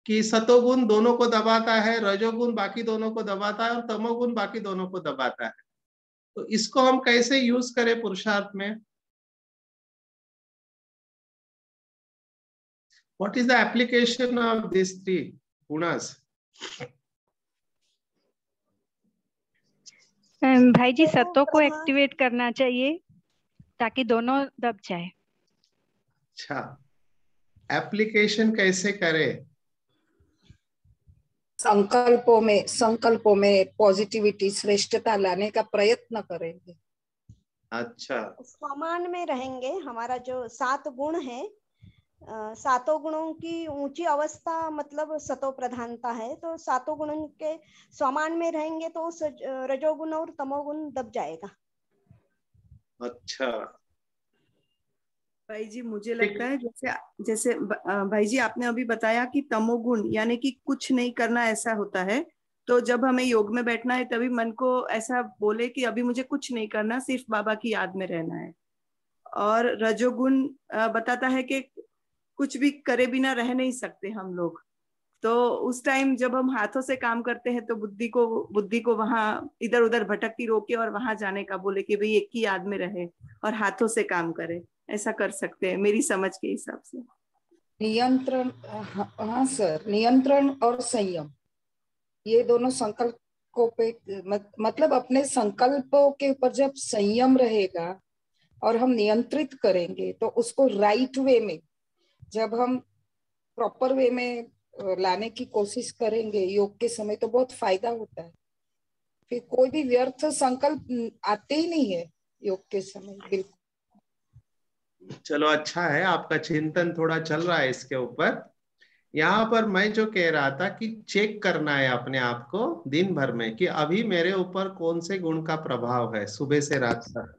कि सतोगुण दोनों को दबाता है, रजोगुण बाकी दोनों को दबाता है, और तमोगुण बाकी दोनों को दबाता है। तो इसको हम कैसे यूज करें पुरुषार्थ में? What is the application of these three gunas? भाई जी, सत्व को एक्टिवेट करना चाहिए ताकि दोनों दब जाए। अच्छा, एप्लीकेशन कैसे करें? संकल्पों में पॉजिटिविटी, श्रेष्ठता लाने का प्रयत्न करेंगे। अच्छा, समान में रहेंगे। हमारा जो 7 गुण है, 7 गुणों की ऊंची अवस्था मतलब सतो प्रधानता है, तो 7 गुणों के समान में रहेंगे तो रजोगुण और तमोगुण दब जाएगा। अच्छा भाई जी, मुझे लगता है जैसे भाई जी आपने अभी बताया कि तमोगुण यानी कि कुछ नहीं करना ऐसा होता है, तो जब हमें योग में बैठना है तभी मन को ऐसा बोले कि अभी मुझे कुछ नहीं करना, सिर्फ बाबा की याद में रहना है। और रजोगुण बताता है कि कुछ भी करे बिना रह नहीं सकते हम लोग। तो उस टाइम जब हम हाथों से काम करते हैं तो बुद्धि को वहां इधर उधर भटकती रोके और वहां जाने का बोले कि भाई एक ही याद में रहे और हाथों से काम करे। ऐसा कर सकते हैं मेरी समझ के हिसाब से। नियंत्रण, हाँ सर, नियंत्रण और संयम, ये दोनों संकल्पों पे, मतलब अपने संकल्पों के ऊपर जब संयम रहेगा और हम नियंत्रित करेंगे तो उसको राइट वे में, जब हम प्रॉपर वे में लाने की कोशिश करेंगे योग के समय, तो बहुत फायदा होता है। फिर कोई भी व्यर्थ संकल्प आते ही नहीं है योग के समय, बिल्कुल। चलो, अच्छा है, आपका चिंतन थोड़ा चल रहा है इसके ऊपर। यहाँ पर मैं जो कह रहा था कि चेक करना है अपने आप को दिन भर में कि अभी मेरे ऊपर कौन से गुण का प्रभाव है सुबह से रात तक।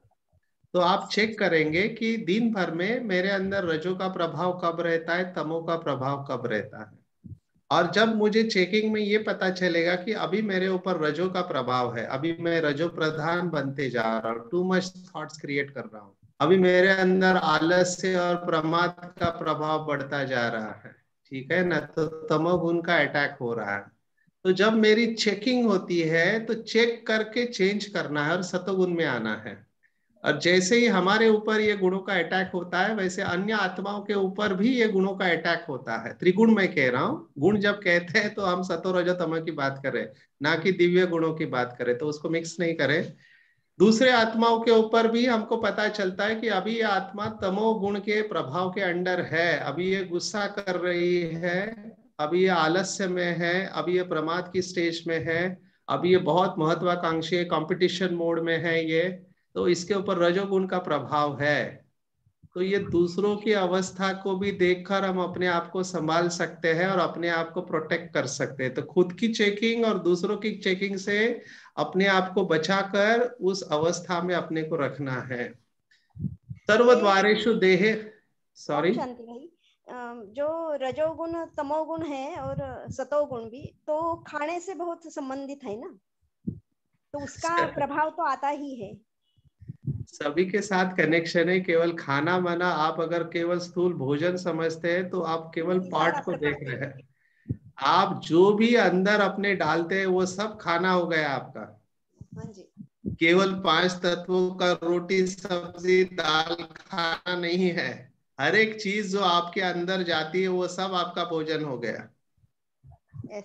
तो आप चेक करेंगे कि दिन भर में मेरे अंदर रजो का प्रभाव कब रहता है, तमो का प्रभाव कब रहता है। और जब मुझे चेकिंग में ये पता चलेगा कि अभी मेरे ऊपर रजो का प्रभाव है, अभी मैं रजो प्रधान बनते जा रहा हूँ, टू मच थॉट्स क्रिएट कर रहा हूँ, अभी मेरे अंदर आलस्य और प्रमाद का प्रभाव बढ़ता जा रहा है, ठीक है ना, तो तमोगुण का अटैक हो रहा है। तो जब मेरी चेकिंग होती है तो चेक करके चेंज करना है और सतोगुण में आना है। और जैसे ही हमारे ऊपर ये गुणों का अटैक होता है, वैसे अन्य आत्माओं के ऊपर भी ये गुणों का अटैक होता है। त्रिगुण मैं कह रहा हूँ, गुण जब कहते हैं तो हम सतो रजो तमो की बात करें, ना कि दिव्य गुणों की बात करें, तो उसको मिक्स नहीं करें। दूसरे आत्माओं के ऊपर भी हमको पता चलता है कि अभी ये आत्मा तमो गुण के प्रभाव के अंडर है, अभी ये गुस्सा कर रही है, अभी ये आलस्य में है, अभी ये प्रमाद की स्टेज में है, अभी ये बहुत महत्वाकांक्षी कंपटीशन मोड में है ये, तो इसके ऊपर रजोगुण का प्रभाव है। तो ये दूसरों की अवस्था को भी देखकर हम अपने आप को संभाल सकते हैं और अपने आप को प्रोटेक्ट कर सकते हैं। तो खुद की चेकिंग और दूसरों की चेकिंग से अपने आप को बचाकर उस अवस्था में अपने को रखना है। सर्वद्वारेषु देहे, सॉरी, शांति भाई, जो रजोगुण तमोगुण है और सतोगुण भी तो खाने से बहुत संबंधित है ना, तो उसका प्रभाव तो आता ही है, सभी के साथ कनेक्शन है। केवल खाना माना आप अगर केवल स्थूल भोजन समझते हैं तो आप केवल पार्ट को देख रहे हैं। आप जो भी अंदर अपने डालते हैं वो सब खाना हो गया आपका। हाँ जी। केवल 5 तत्वों का रोटी सब्जी दाल खाना नहीं है, हर एक चीज जो आपके अंदर जाती है वो सब आपका भोजन हो गया।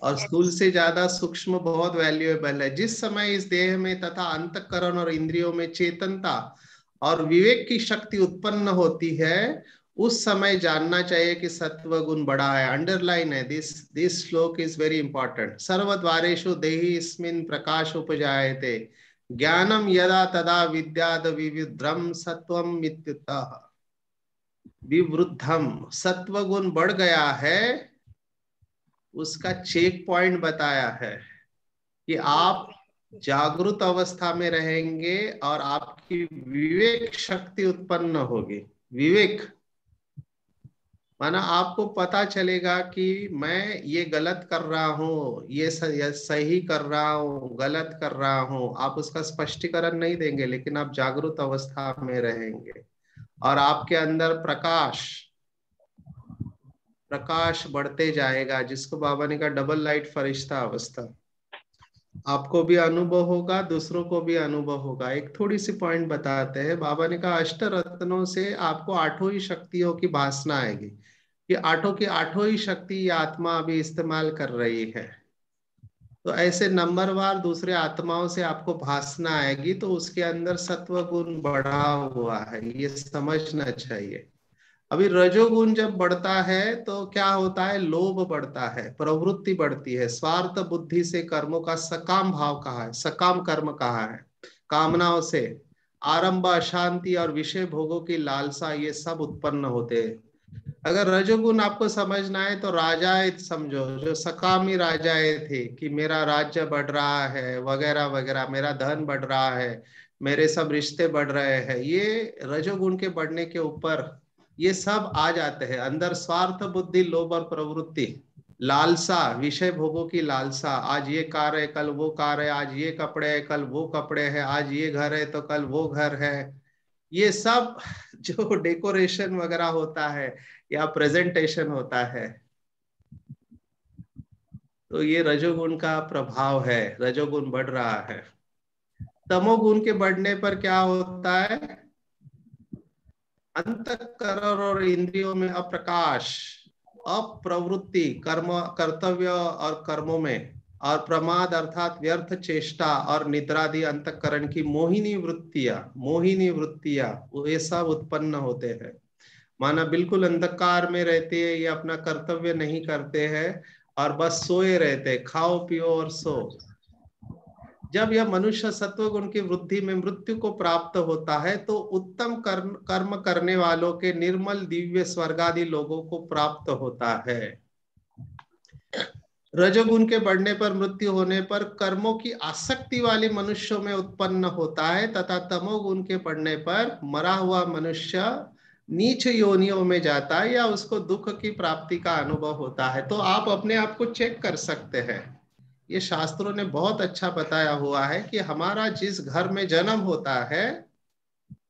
और स्थूल से ज्यादा सूक्ष्म बहुत वैल्यूएबल है। जिस समय इस देह में तथा अंतःकरण और इंद्रियों में चेतनता और विवेक की शक्ति उत्पन्न होती है, उस समय जानना चाहिए कि सत्व गुण बड़ा है। अंडरलाइन है, दिस श्लोक इज वेरी इंपॉर्टेंट। सर्वद्वारेषु देहिस्मिन् प्रकाश उपजायते ज्ञानम यदा तदा विद्याद विविध्रम सत्वम मित्युतः। विवृद्धम, सत्व गुण बढ़ गया है, उसका चेक पॉइंट बताया है कि आप जागृत अवस्था में रहेंगे और आपकी विवेक शक्ति उत्पन्न होगी। विवेक माना आपको पता चलेगा कि मैं ये गलत कर रहा हूँ, ये सही कर रहा हूँ, गलत कर रहा हूँ। आप उसका स्पष्टीकरण नहीं देंगे, लेकिन आप जागृत अवस्था में रहेंगे और आपके अंदर प्रकाश बढ़ते जाएगा, जिसको बाबा ने कहा डबल लाइट फरिश्ता अवस्था। आपको भी अनुभव होगा, दूसरों को भी अनुभव होगा। एक थोड़ी सी पॉइंट बताते हैं। बाबा ने कहा अष्ट रत्नों से आपको 8 ही शक्तियों की भासना आएगी कि 8 की 8 ही शक्ति ये आत्मा अभी इस्तेमाल कर रही है। तो ऐसे नंबरवार दूसरे आत्माओं से आपको भासना आएगी, तो उसके अंदर सत्व गुण बढ़ा हुआ है, ये समझना चाहिए। अभी रजोगुण जब बढ़ता है तो क्या होता है, लोभ बढ़ता है, प्रवृत्ति बढ़ती है, स्वार्थ बुद्धि से कर्मों का सकाम भाव कहा है, सकाम कर्म कहा है, कामनाओं से आरंभ, अशांति और विषय भोगों की लालसा, ये सब उत्पन्न होते हैं। अगर रजोगुण आपको समझना है तो राजाएं समझो, जो सकामी राजाएं थे कि मेरा राज्य बढ़ रहा है वगैरह वगैरह, मेरा धन बढ़ रहा है, मेरे सब रिश्ते बढ़ रहे हैं, ये रजोगुण के बढ़ने के ऊपर ये सब आ जाते हैं। अंदर स्वार्थ बुद्धि, लोभ और प्रवृत्ति, लालसा, विषय भोगों की लालसा, आज ये कार है कल वो कार है, आज ये कपड़े है कल वो कपड़े है, आज ये घर है तो कल वो घर है, ये सब जो डेकोरेशन वगैरह होता है या प्रेजेंटेशन होता है, तो ये रजोगुण का प्रभाव है। रजोगुण बढ़ रहा है। तमोगुण के बढ़ने पर क्या होता है, अंतःकरण और इंद्रियों में अप्रकाश, अप्रवृत्ति, कर्तव्य और कर्मों में, और प्रमाद अर्थात व्यर्थ चेष्टा और निद्रादि अंतःकरण की मोहिनी वृत्तियां ये सब उत्पन्न होते हैं। माना बिल्कुल अंधकार में रहते हैं, ये अपना कर्तव्य नहीं करते हैं और बस सोए रहते, खाओ पियो और सो। जब यह मनुष्य सत्व गुण की वृद्धि में मृत्यु को प्राप्त होता है तो उत्तम कर्म करने वालों के निर्मल दिव्य स्वर्गादि लोगों को प्राप्त होता है। रजोगुण के बढ़ने पर, मृत्यु होने पर कर्मों की आसक्ति वाले मनुष्यों में उत्पन्न होता है, तथा तमोगुण के बढ़ने पर मरा हुआ मनुष्य नीच योनियों में जाता है या उसको दुख की प्राप्ति का अनुभव होता है। तो आप अपने आप को चेक कर सकते हैं। ये शास्त्रों ने बहुत अच्छा बताया हुआ है कि हमारा जिस घर में जन्म होता है,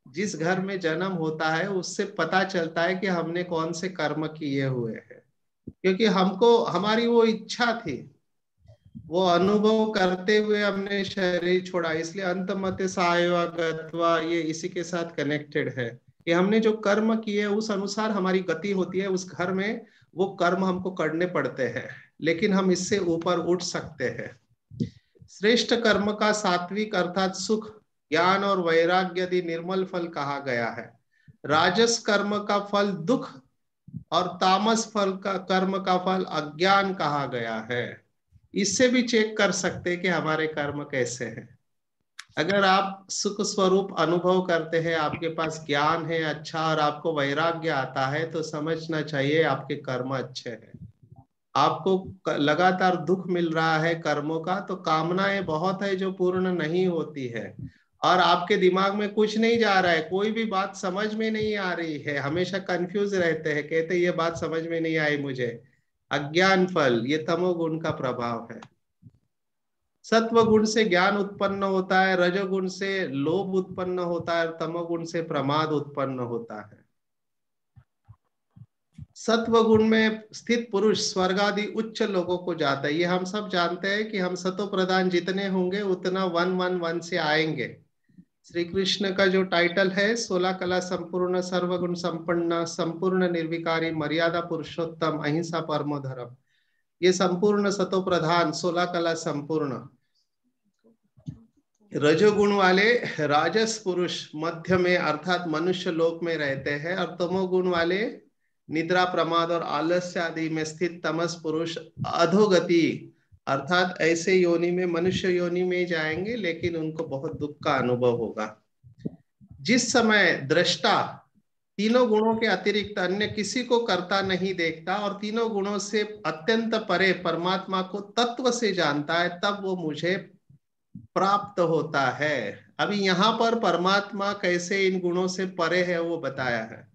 जिस घर में जन्म होता है उससे पता चलता है कि हमने कौन से कर्म किए हुए हैं। क्योंकि हमको हमारी वो इच्छा थी, वो अनुभव करते हुए हमने शरीर छोड़ा, इसलिए अंतमते सायवा गत्वा ये इसी के साथ कनेक्टेड है कि हमने जो कर्म किए उस अनुसार हमारी गति होती है। उस घर में वो कर्म हमको करने पड़ते हैं, लेकिन हम इससे ऊपर उठ सकते हैं। श्रेष्ठ कर्म का सात्विक अर्थात सुख, ज्ञान और वैराग्य यदि निर्मल फल कहा गया है। राजस कर्म का फल दुख और तामस फल का कर्म का फल अज्ञान कहा गया है। इससे भी चेक कर सकते हैं कि हमारे कर्म कैसे हैं। अगर आप सुख स्वरूप अनुभव करते हैं, आपके पास ज्ञान है अच्छा और आपको वैराग्य आता है, तो समझना चाहिए आपके कर्म अच्छे हैं। आपको लगातार दुख मिल रहा है कर्मों का, तो कामनाएं बहुत है जो पूर्ण नहीं होती है और आपके दिमाग में कुछ नहीं जा रहा है, कोई भी बात समझ में नहीं आ रही है, हमेशा कंफ्यूज रहते हैं, कहते ये बात समझ में नहीं आई मुझे। अज्ञान फल, ये तमोगुण का प्रभाव है। सत्व गुण से ज्ञान उत्पन्न होता है, रजोगुण से लोभ उत्पन्न होता है, तमोगुण से प्रमाद उत्पन्न होता है। सत्व गुण में स्थित पुरुष स्वर्ग आदि उच्च लोगों को जाता है। ये हम सब जानते हैं कि हम सतो प्रधान जितने होंगे उतना 111 से आएंगे। श्री कृष्ण का जो टाइटल है 16 कला संपूर्ण सर्वगुण संपन्न संपूर्ण निर्विकारी मर्यादा पुरुषोत्तम अहिंसा परमो धर्म, ये संपूर्ण सतो प्रधान 16 कला संपूर्ण। रजोगुण वाले राजस पुरुष मध्य में अर्थात मनुष्य लोक में रहते हैं और तमोगुण वाले निद्रा प्रमाद और आलस्य आदि में स्थित तमस पुरुष अधोगति अर्थात ऐसे योनि में मनुष्य योनि में जाएंगे, लेकिन उनको बहुत दुख का अनुभव होगा। जिस समय दृष्टा तीनों गुणों के अतिरिक्त अन्य किसी को करता नहीं देखता और तीनों गुणों से अत्यंत परे परमात्मा को तत्व से जानता है, तब वो मुझे प्राप्त होता है। अभी यहाँ पर परमात्मा कैसे इन गुणों से परे है वो बताया है।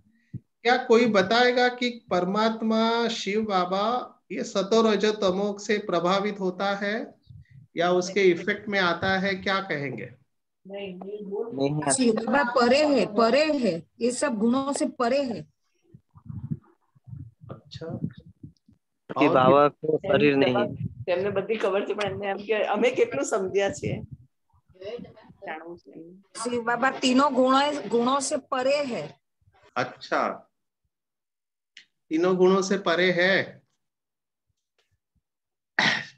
क्या कोई बताएगा कि परमात्मा शिव बाबा ये सतो रजो तमो से प्रभावित होता है या उसके इफेक्ट में आता है? क्या कहेंगे? शिव बाबा परे है, परे है, ये सब गुणों से परे है। अच्छा, कि बाबा को शरीर नहीं है। તેમને બધી ખબર છે પણ એમને એમ કે અમે કેટલું સમજ્યા છીએ। शिव बाबा तीनों गुणों से परे है। अच्छा, तीनों गुणों से परे है,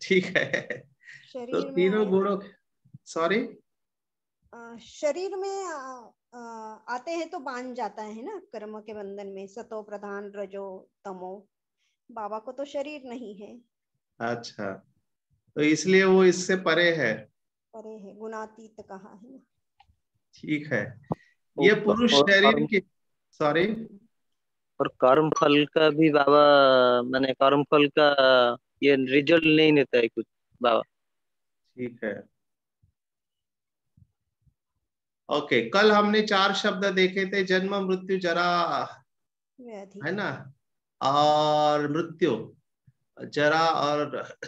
ठीक है। तो तीनों गुणों, सॉरी, शरीर में आते हैं तो बांध जाता है ना कर्म के बंधन में, सतो प्रधान रजो तमो। बाबा को तो शरीर नहीं है। अच्छा, तो इसलिए वो इससे परे है, परे है, गुणातीत कहा है ना। ठीक है। ये पुरुष शरीर की, सॉरी, और कर्म फल का भी बाबा, मैंने कर्म फल का ये रिजल्ट नहीं लेता है कुछ बाबा। ठीक है, ओके। कल हमने 4 शब्द देखे थे, जन्म मृत्यु जरा, है ना, और मृत्यु, जरा और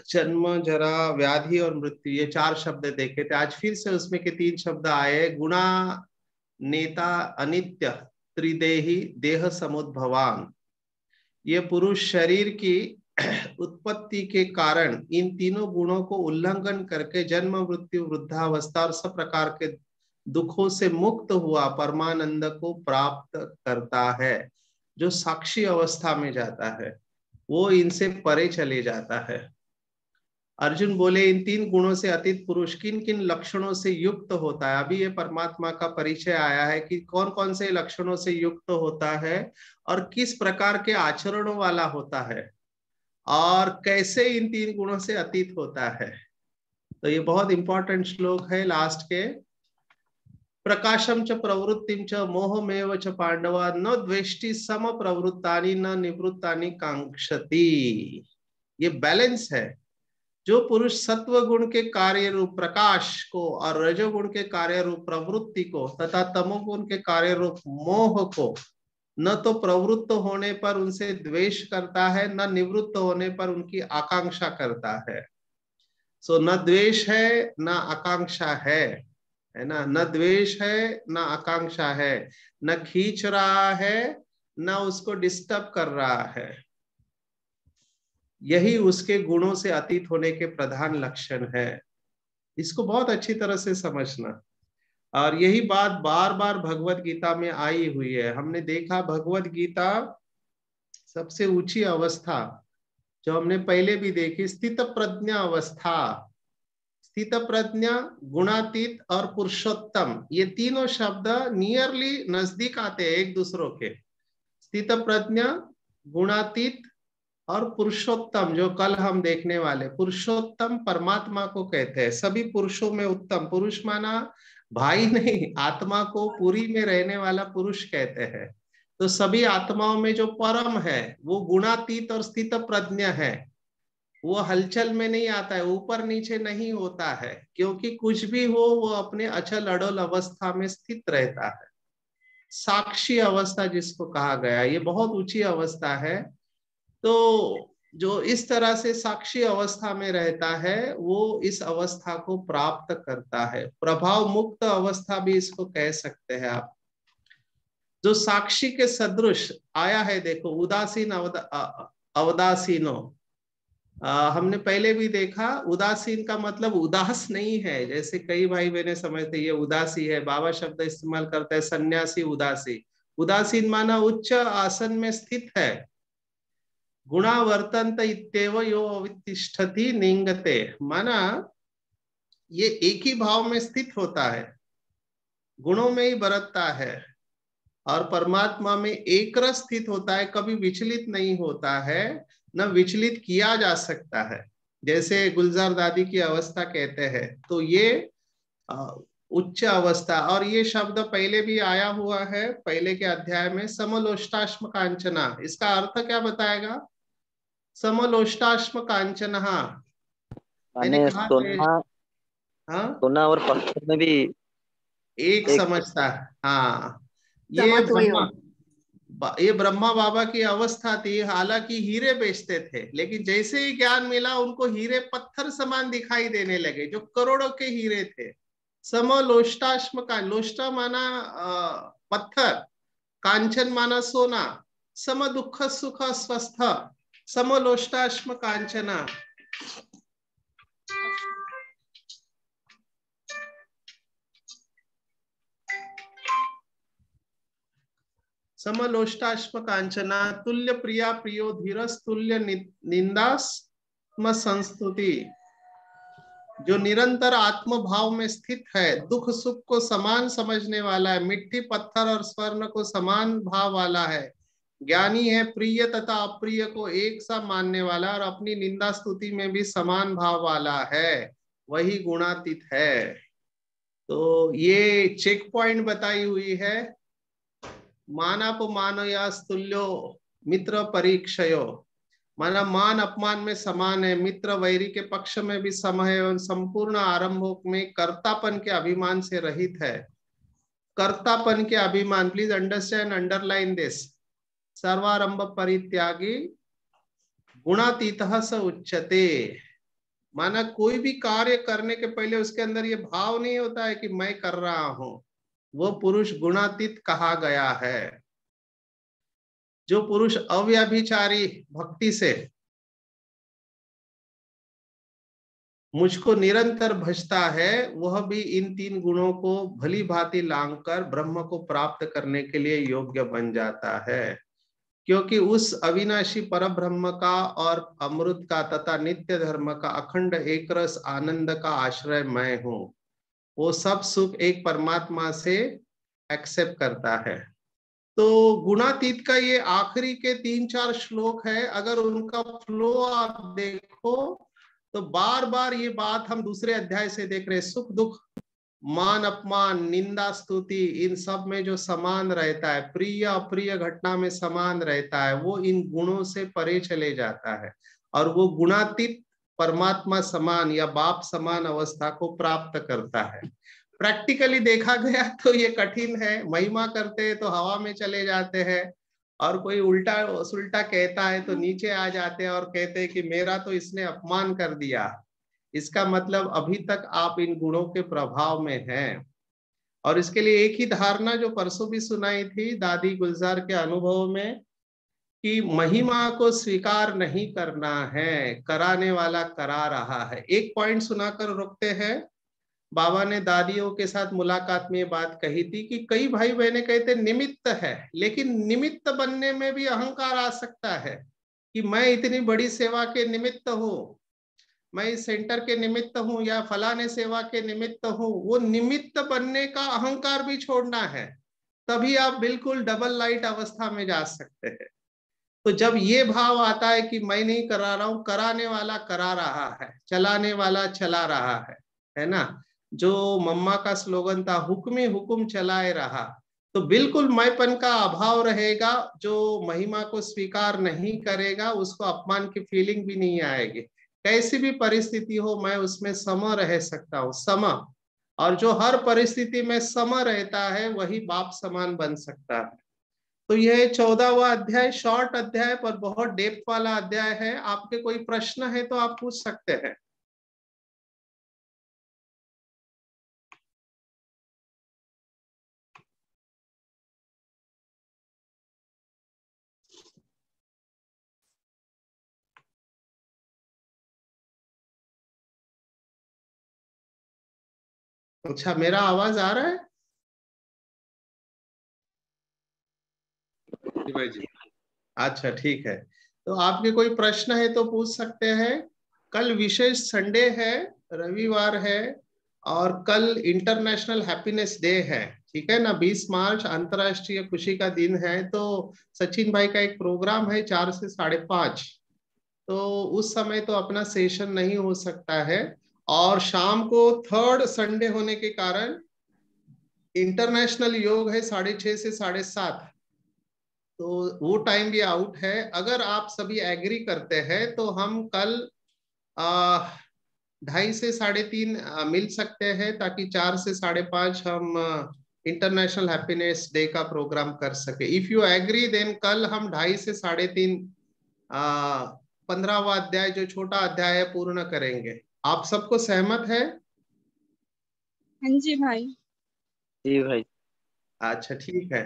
जन्म, जरा, व्याधि और मृत्यु, ये 4 शब्द देखे थे। आज फिर से उसमें के 3 शब्द आए, गुणा नेता अनित्य त्रिदेही देह समुद्भवान। ये पुरुष शरीर की उत्पत्ति के कारण इन तीनों गुणों को उल्लंघन करके जन्म मृत्यु वृद्धावस्था और सब प्रकार के दुखों से मुक्त हुआ परमानंद को प्राप्त करता है। जो साक्षी अवस्था में जाता है वो इनसे परे चले जाता है। अर्जुन बोले, इन 3 गुणों से अतीत पुरुष किन किन लक्षणों से युक्त होता है? अभी ये परमात्मा का परिचय आया है कि कौन कौन से लक्षणों से युक्त होता है और किस प्रकार के आचरणों वाला होता है और कैसे इन 3 गुणों से अतीत होता है। तो ये बहुत इंपॉर्टेंट श्लोक है लास्ट के, प्रकाशम च प्रवृत्तिम च मोहमेव च पांडवा न द्वेष्टि सम प्रवृत्तानि न निवृत्तानि कांक्षति। ये बैलेंस है। जो पुरुष सत्व गुण के कार्य रूप प्रकाश को और रजोगुण के कार्य रूप प्रवृत्ति को तथा तमोगुण के कार्य रूप मोह को न तो प्रवृत्त होने पर उनसे द्वेष करता है, न निवृत्त होने पर उनकी आकांक्षा करता है। सो न द्वेष है न आकांक्षा है ना, न द्वेष है न आकांक्षा है, न खींच रहा है न उसको डिस्टर्ब कर रहा है। यही उसके गुणों से अतीत होने के प्रधान लक्षण है। इसको बहुत अच्छी तरह से समझना। और यही बात बार बार भगवत गीता में आई हुई है। हमने देखा भगवत गीता सबसे ऊंची अवस्था जो हमने पहले भी देखी, स्थित प्रज्ञा अवस्था। स्थित प्रज्ञा, गुणातीत और पुरुषोत्तम, ये तीनों शब्द नियरली नजदीक आते हैं एक दूसरों के। स्थित प्रज्ञा, गुणातीत और पुरुषोत्तम, जो कल हम देखने वाले। पुरुषोत्तम परमात्मा को कहते हैं। सभी पुरुषों में उत्तम, पुरुष माना भाई नहीं, आत्मा को पूरी में रहने वाला पुरुष कहते हैं। तो सभी आत्माओं में जो परम है वो गुणातीत और स्थित प्रज्ञ है। वो हलचल में नहीं आता है, ऊपर नीचे नहीं होता है, क्योंकि कुछ भी हो वो अपने अचल अडोल अवस्था में स्थित रहता है। साक्षी अवस्था जिसको कहा गया, ये बहुत ऊंची अवस्था है। तो जो इस तरह से साक्षी अवस्था में रहता है वो इस अवस्था को प्राप्त करता है। प्रभाव मुक्त अवस्था भी इसको कह सकते हैं आप। जो साक्षी के सदृश आया है, देखो उदासीन अवदासीनो। हमने पहले भी देखा, उदासीन का मतलब उदास नहीं है, जैसे कई भाई बहने समझते ये उदासी है। बाबा शब्द इस्तेमाल करते हैं सन्यासी उदासी। उदासीन माना उच्च आसन में स्थित है। गुणावर्तन्त इत्येव यो अवितिष्ठति निंगते, माना ये एक ही भाव में स्थित होता है, गुणों में ही बरतता है और परमात्मा में एक रस स्थित होता है, कभी विचलित नहीं होता है, न विचलित किया जा सकता है, जैसे गुलजार दादी की अवस्था कहते हैं। तो ये उच्च अवस्था, और ये शब्द पहले भी आया हुआ है पहले के अध्याय में, समलोष्टाश्म कांचना। इसका अर्थ क्या बताएगा? समलोष्टाश्म कांचनहा, मैंने कहा सोना और पत्थर में भी एक समझता है। हाँ, ये ब्रह्मा बाबा की अवस्था थी। हालांकि हीरे बेचते थे, लेकिन जैसे ही ज्ञान मिला उनको हीरे पत्थर समान दिखाई देने लगे, जो करोड़ों के हीरे थे। समलोष्टाश्म का, लोष्टा माना पत्थर, कांचन माना सोना। सम दुख सुख स्वस्थ, समलोष्टाश्म कांचना। समलोष्टाश्म कांचना, तुल्य प्रिया प्रियो धीरस, तुल्य निंदास्म संस्तुति। जो निरंतर आत्म भाव में स्थित है, दुख सुख को समान समझने वाला है, मिट्टी पत्थर और स्वर्ण को समान भाव वाला है, ज्ञानी है, प्रिय तथा अप्रिय को एक सा मानने वाला और अपनी निंदा स्तुति में भी समान भाव वाला है, वही गुणातीत है। तो ये चेक पॉइंट बताई हुई है। मानापमानयास्तुल्यो मित्र परीक्षयो, माना मान अपमान में समान है, मित्र वैरी के पक्ष में भी सम है, और संपूर्ण आरंभों में कर्तापन के अभिमान से रहित है। कर्तापन के अभिमान, प्लीज अंडरस्टैंड, अंडरलाइन दिस। सर्वारंभ परित्यागी गुणातीतः स उच्यते, माना कोई भी कार्य करने के पहले उसके अंदर ये भाव नहीं होता है कि मैं कर रहा हूं, वो पुरुष गुणातीत कहा गया है। जो पुरुष अव्यभिचारी भक्ति से मुझको निरंतर भजता है, वह भी इन तीन गुणों को भली भांति लांघकर ब्रह्म को प्राप्त करने के लिए योग्य बन जाता है, क्योंकि उस अविनाशी परब्रह्म का और अमृत का तथा नित्य धर्म का अखंड एक रस आनंद का आश्रय मैं हूं। वो सब सुख एक परमात्मा से एक्सेप्ट करता है। तो गुणातीत का ये आखिरी के 3-4 श्लोक है। अगर उनका फ्लो आप देखो तो बार बार ये बात हम दूसरे अध्याय से देख रहे हैं। सुख दुख, मान अपमान, निंदा स्तुति, इन सब में जो समान रहता है, प्रिय अप्रिय घटना में समान रहता है, वो इन गुणों से परे चले जाता है और वो गुणातीत परमात्मा समान या बाप समान अवस्था को प्राप्त करता है। प्रैक्टिकली देखा गया तो ये कठिन है। महिमा करते हैं तो हवा में चले जाते हैं, और कोई उल्टा सुल्टा कहता है तो नीचे आ जाते हैं और कहते हैं कि मेरा तो इसने अपमान कर दिया। इसका मतलब अभी तक आप इन गुणों के प्रभाव में हैं। और इसके लिए एक ही धारणा जो परसों भी सुनाई थी दादी गुलजार के अनुभव में, कि महिमा को स्वीकार नहीं करना है, कराने वाला करा रहा है। एक पॉइंट सुनाकर रुकते हैं। बाबा ने दादियों के साथ मुलाकात में ये बात कही थी कि कई भाई बहने कहते निमित्त है, लेकिन निमित्त बनने में भी अहंकार आ सकता है कि मैं इतनी बड़ी सेवा के निमित्त हूँ, मैं इस सेंटर के निमित्त हूँ या फलाने सेवा के निमित्त हूँ। वो निमित्त बनने का अहंकार भी छोड़ना है, तभी आप बिल्कुल डबल लाइट अवस्था में जा सकते हैं। तो जब ये भाव आता है कि मैं नहीं करा रहा हूं, कराने वाला करा रहा है, चलाने वाला चला रहा है ना। जो मम्मा का स्लोगन था, हुक्म ही हुक्म चलाए रहा, तो बिल्कुल मैंपन का अभाव रहेगा। जो महिमा को स्वीकार नहीं करेगा उसको अपमान की फीलिंग भी नहीं आएगी। कैसी भी परिस्थिति हो मैं उसमें सम रह सकता हूँ, सम। और जो हर परिस्थिति में सम रहता है वही बाप समान बन सकता है। तो यह 14वां अध्याय शॉर्ट अध्याय पर बहुत डेप्थ वाला अध्याय है। आपके कोई प्रश्न है तो आप पूछ सकते हैं। अच्छा, मेरा आवाज आ रहा है भाई जी? अच्छा ठीक है। तो आपके कोई प्रश्न है तो पूछ सकते हैं। कल विशेष संडे है, रविवार है, और कल इंटरनेशनल हैप्पीनेस डे है, ठीक है ना। 20 मार्च अंतर्राष्ट्रीय खुशी का दिन है। तो सचिन भाई का एक प्रोग्राम है 4 से 5:30, तो उस समय तो अपना सेशन नहीं हो सकता है। और शाम को थर्ड संडे होने के कारण इंटरनेशनल योग है 6:30 से 7:30, तो वो टाइम भी आउट है। अगर आप सभी एग्री करते हैं तो हम कल 2:30 से 3:30 मिल सकते हैं, ताकि 4 से 5:30 हम इंटरनेशनल हैप्पीनेस डे का प्रोग्राम कर सके। इफ यू एग्री देन कल हम 2:30 से 3:30 15वां अध्याय जो छोटा अध्याय है पूर्ण करेंगे। आप सबको सहमत है? हाँ जी भाई। जी भाई। अच्छा ठीक है।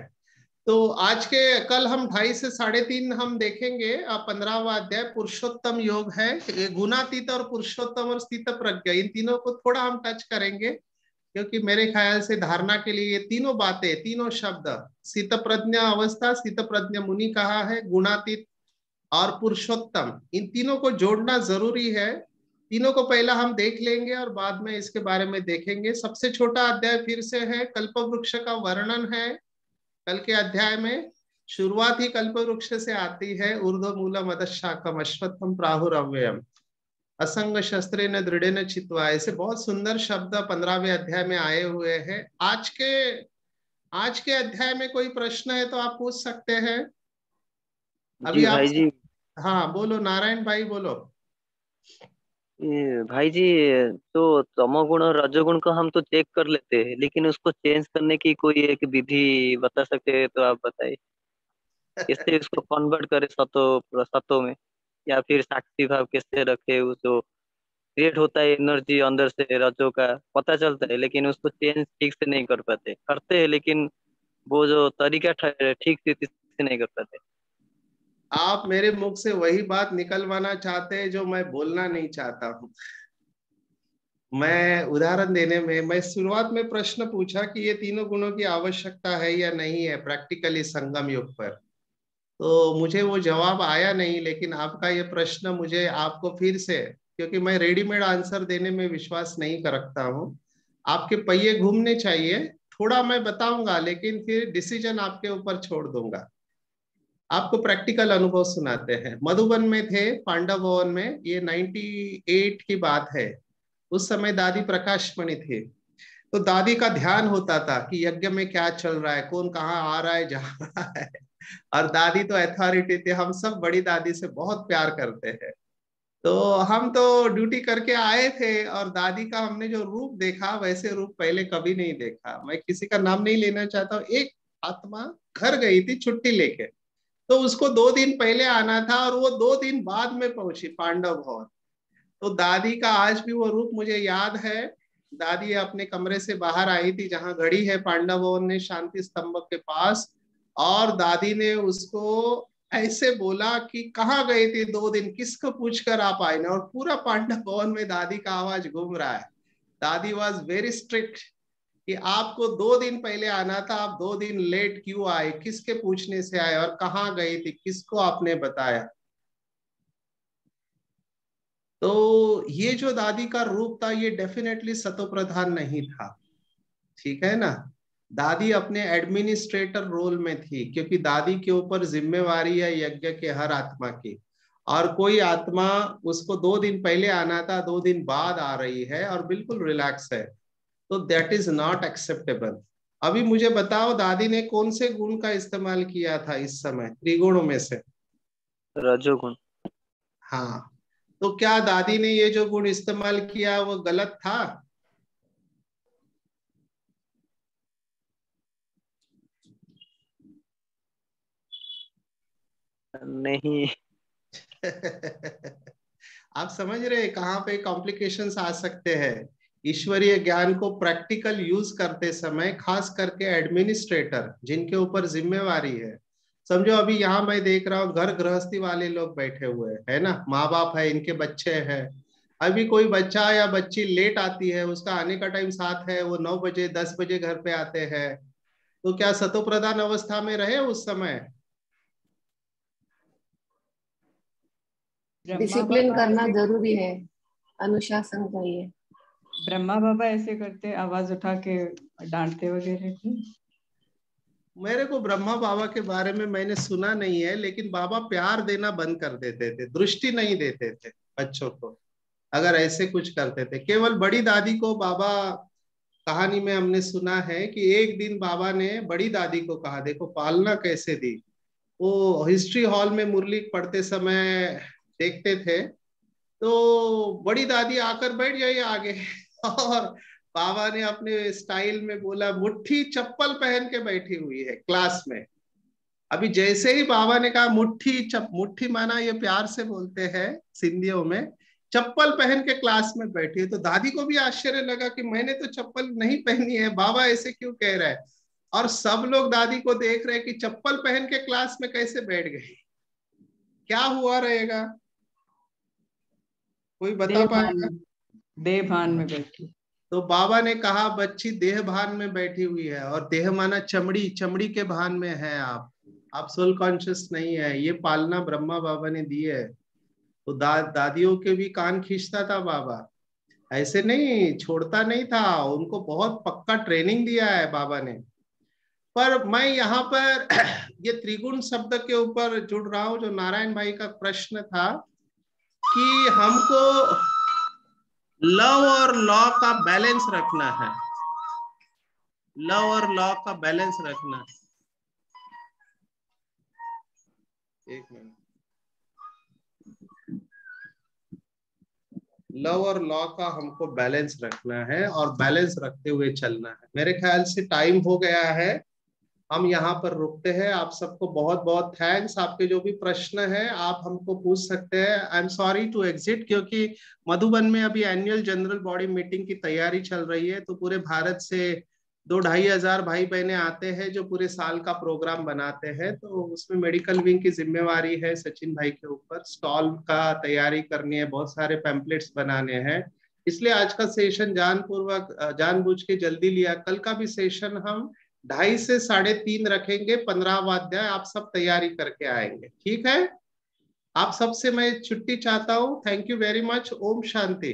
तो आज के कल हम 2:30 से 3:30 हम देखेंगे 15वां अध्याय पुरुषोत्तम योग है। ये गुणातीत और पुरुषोत्तम और स्थित प्रज्ञा, इन तीनों को थोड़ा हम टच करेंगे, क्योंकि मेरे ख्याल से धारणा के लिए ये तीनों बातें, तीनों शब्द, स्थित प्रज्ञा अवस्था, स्थित प्रज्ञा मुनि कहा है, गुणातीत और पुरुषोत्तम, इन तीनों को जोड़ना जरूरी है। तीनों को पहला हम देख लेंगे और बाद में इसके बारे में देखेंगे। सबसे छोटा अध्याय फिर से है, कल्प वृक्ष का वर्णन है। कल के अध्याय में शुरुआत ही कल्प वृक्ष से आती है। ऊर्ध्व मूलम अधशाखम अश्वत्थम प्राहुरव्ययम असंग शस्त्रेण दृढ़ेन चित्वा, ऐसे बहुत सुंदर शब्द 15वें अध्याय में आए हुए हैं। आज के अध्याय में कोई प्रश्न है तो आप पूछ सकते हैं। अभी जी आप, भाई जी। हाँ बोलो नारायण भाई बोलो। भाई जी, तो तमोगुण और रजोगुण को हम तो चेक कर लेते हैं, लेकिन उसको चेंज करने की कोई एक विधि बता सकते हैं तो आप बताइए। कैसे उसको कन्वर्ट करे सतों में, या फिर साक्षी भाव कैसे रखे। उसको क्रिएट होता है एनर्जी अंदर से, रजो का पता चलता है, लेकिन उसको चेंज ठीक से नहीं कर पाते। करते हैं लेकिन वो जो तरीका ठीक से नहीं कर पाते। आप मेरे मुख से वही बात निकलवाना चाहते हैं जो मैं बोलना नहीं चाहता हूँ। मैं उदाहरण देने में, मैं शुरुआत में प्रश्न पूछा कि ये तीनों गुणों की आवश्यकता है या नहीं है प्रैक्टिकली संगम युग पर, तो मुझे वो जवाब आया नहीं। लेकिन आपका ये प्रश्न मुझे आपको फिर से, क्योंकि मैं रेडीमेड आंसर देने में विश्वास नहीं रखता हूँ, आपके पहिए घूमने चाहिए। थोड़ा मैं बताऊंगा लेकिन फिर डिसीजन आपके ऊपर छोड़ दूंगा। आपको प्रैक्टिकल अनुभव सुनाते हैं। मधुबन में थे, पांडव भवन में, ये 98 की बात है। उस समय दादी प्रकाशमणि थी। तो दादी का ध्यान होता था कि यज्ञ में क्या चल रहा है, कौन कहाँ आ रहा है, जा रहा है। और दादी तो अथॉरिटी थी। हम सब बड़ी दादी से बहुत प्यार करते हैं। तो हम तो ड्यूटी करके आए थे और दादी का हमने जो रूप देखा, वैसे रूप पहले कभी नहीं देखा। मैं किसी का नाम नहीं लेना चाहता हूँ। एक आत्मा घर गई थी छुट्टी लेके, तो उसको 2 दिन पहले आना था और वो 2 दिन बाद में पहुंची पांडव भवन। तो दादी का आज भी वो रूप मुझे याद है। दादी अपने कमरे से बाहर आई थी जहां घड़ी है पांडव भवन ने शांति स्तंभ के पास, और दादी ने उसको ऐसे बोला कि कहाँ गए थे 2 दिन, किसको पूछकर आप आए ना। और पूरा पांडव भवन में दादी का आवाज घूम रहा है। दादी वॉज वेरी स्ट्रिक्ट कि आपको 2 दिन पहले आना था, आप 2 दिन लेट क्यों आए, किसके पूछने से आए और कहाँ गए थे, किसको आपने बताया। तो ये जो दादी का रूप था ये डेफिनेटली सतो प्रधान नहीं था, ठीक है ना। दादी अपने एडमिनिस्ट्रेटर रोल में थी, क्योंकि दादी के ऊपर जिम्मेवारी है यज्ञ के हर आत्मा की, और कोई आत्मा उसको 2 दिन पहले आना था 2 दिन बाद आ रही है और बिल्कुल रिलैक्स है, तो दैट इज नॉट एक्सेप्टेबल। अभी मुझे बताओ दादी ने कौन से गुण का इस्तेमाल किया था इस समय त्रिगुणों में से? रजोगुण। हाँ, तो क्या दादी ने ये जो गुण इस्तेमाल किया वो गलत था? नहीं। आप समझ रहे हैं कहाँ पे कॉम्प्लिकेशंस आ सकते हैं। ईश्वरीय ज्ञान को प्रैक्टिकल यूज करते समय खास करके एडमिनिस्ट्रेटर जिनके ऊपर जिम्मेवारी है, समझो अभी यहाँ मैं देख रहा हूँ घर गृहस्थी वाले लोग बैठे हुए है ना, माँ बाप है, इनके बच्चे हैं। अभी कोई बच्चा या बच्ची लेट आती है, उसका आने का टाइम 7 है, वो 9 बजे 10 बजे घर पे आते हैं, तो क्या सतो प्रधान अवस्था में रहे उस समय? डिसिप्लिन करना जरूरी है, अनुशासन चाहिए। ब्रह्मा बाबा ऐसे करते, आवाज उठा के डांटते वगैरह थे? मेरे को ब्रह्मा बाबा के बारे में मैंने सुना नहीं है, लेकिन बाबा प्यार देना बंद कर देते थे, दृष्टि नहीं देते थे बच्चों को अगर ऐसे कुछ करते थे। केवल बड़ी दादी को बाबा, कहानी में हमने सुना है कि एक दिन बाबा ने बड़ी दादी को कहा, देखो पालना कैसे दी। वो हिस्ट्री हॉल में मुरली पढ़ते समय देखते थे, तो बड़ी दादी आकर बैठ जाइए आगे और बाबा ने अपने स्टाइल में बोला, मुट्ठी चप्पल पहन के बैठी हुई है क्लास में। अभी जैसे ही बाबा ने कहा मुट्ठी माना ये प्यार से बोलते हैं सिंधियों में, चप्पल पहन के क्लास में बैठी है, तो दादी को भी आश्चर्य लगा कि मैंने तो चप्पल नहीं पहनी है, बाबा ऐसे क्यों कह रहा है। और सब लोग दादी को देख रहे हैं कि चप्पल पहन के क्लास में कैसे बैठ गई, क्या हुआ रहेगा, कोई बता पाएगा? देह भान में बैठी। तो बाबा ने कहा बच्ची देह भान में बैठी हुई है, और देह माना चमड़ी, चमड़ी के भान में है आप सोल कॉन्शियस नहीं है। ये पालना ब्रह्मा बाबा ने दी है। तो दादियों के भी कान खींचता था बाबा, ऐसे नहीं छोड़ता नहीं था, उनको बहुत पक्का ट्रेनिंग दिया है बाबा ने। पर मैं यहाँ पर ये त्रिगुण शब्द के ऊपर जुड़ रहा हूँ, जो नारायण भाई का प्रश्न था कि हमको लव और लॉ का बैलेंस रखना है, लव और लॉ का बैलेंस रखना है। एक मिनट, लव और लॉ का हमको बैलेंस रखना है और बैलेंस रखते हुए चलना है। मेरे ख्याल से टाइम हो गया है, हम यहाँ पर रुकते हैं। आप सबको बहुत बहुत थैंक्स। आपके जो भी प्रश्न है आप हमको पूछ सकते हैं। I am sorry to exit, क्योंकि मधुबन में अभी एनुअल जनरल बॉडी मीटिंग की तैयारी चल रही है, तो पूरे भारत से 2-2.5 हजार भाई बहने आते हैं जो पूरे साल का प्रोग्राम बनाते हैं, तो उसमें मेडिकल विंग की जिम्मेवारी है सचिन भाई के ऊपर। स्टॉल का तैयारी करनी है, बहुत सारे पैम्पलेट्स बनाने हैं, इसलिए आज का सेशन जानबूझ के जल्दी लिया। कल का भी सेशन हम 2:30 से 3:30 रखेंगे, 15वां अध्याय आप सब तैयारी करके आएंगे, ठीक है। आप सबसे मैं छुट्टी चाहता हूँ। Thank you very much. ओम शांति।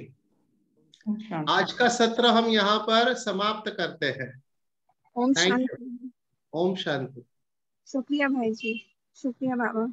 आज का सत्र हम यहाँ पर समाप्त करते हैं। ओम थैंक यू। शांति। ओम शांति। शुक्रिया भाई जी, शुक्रिया बाबा।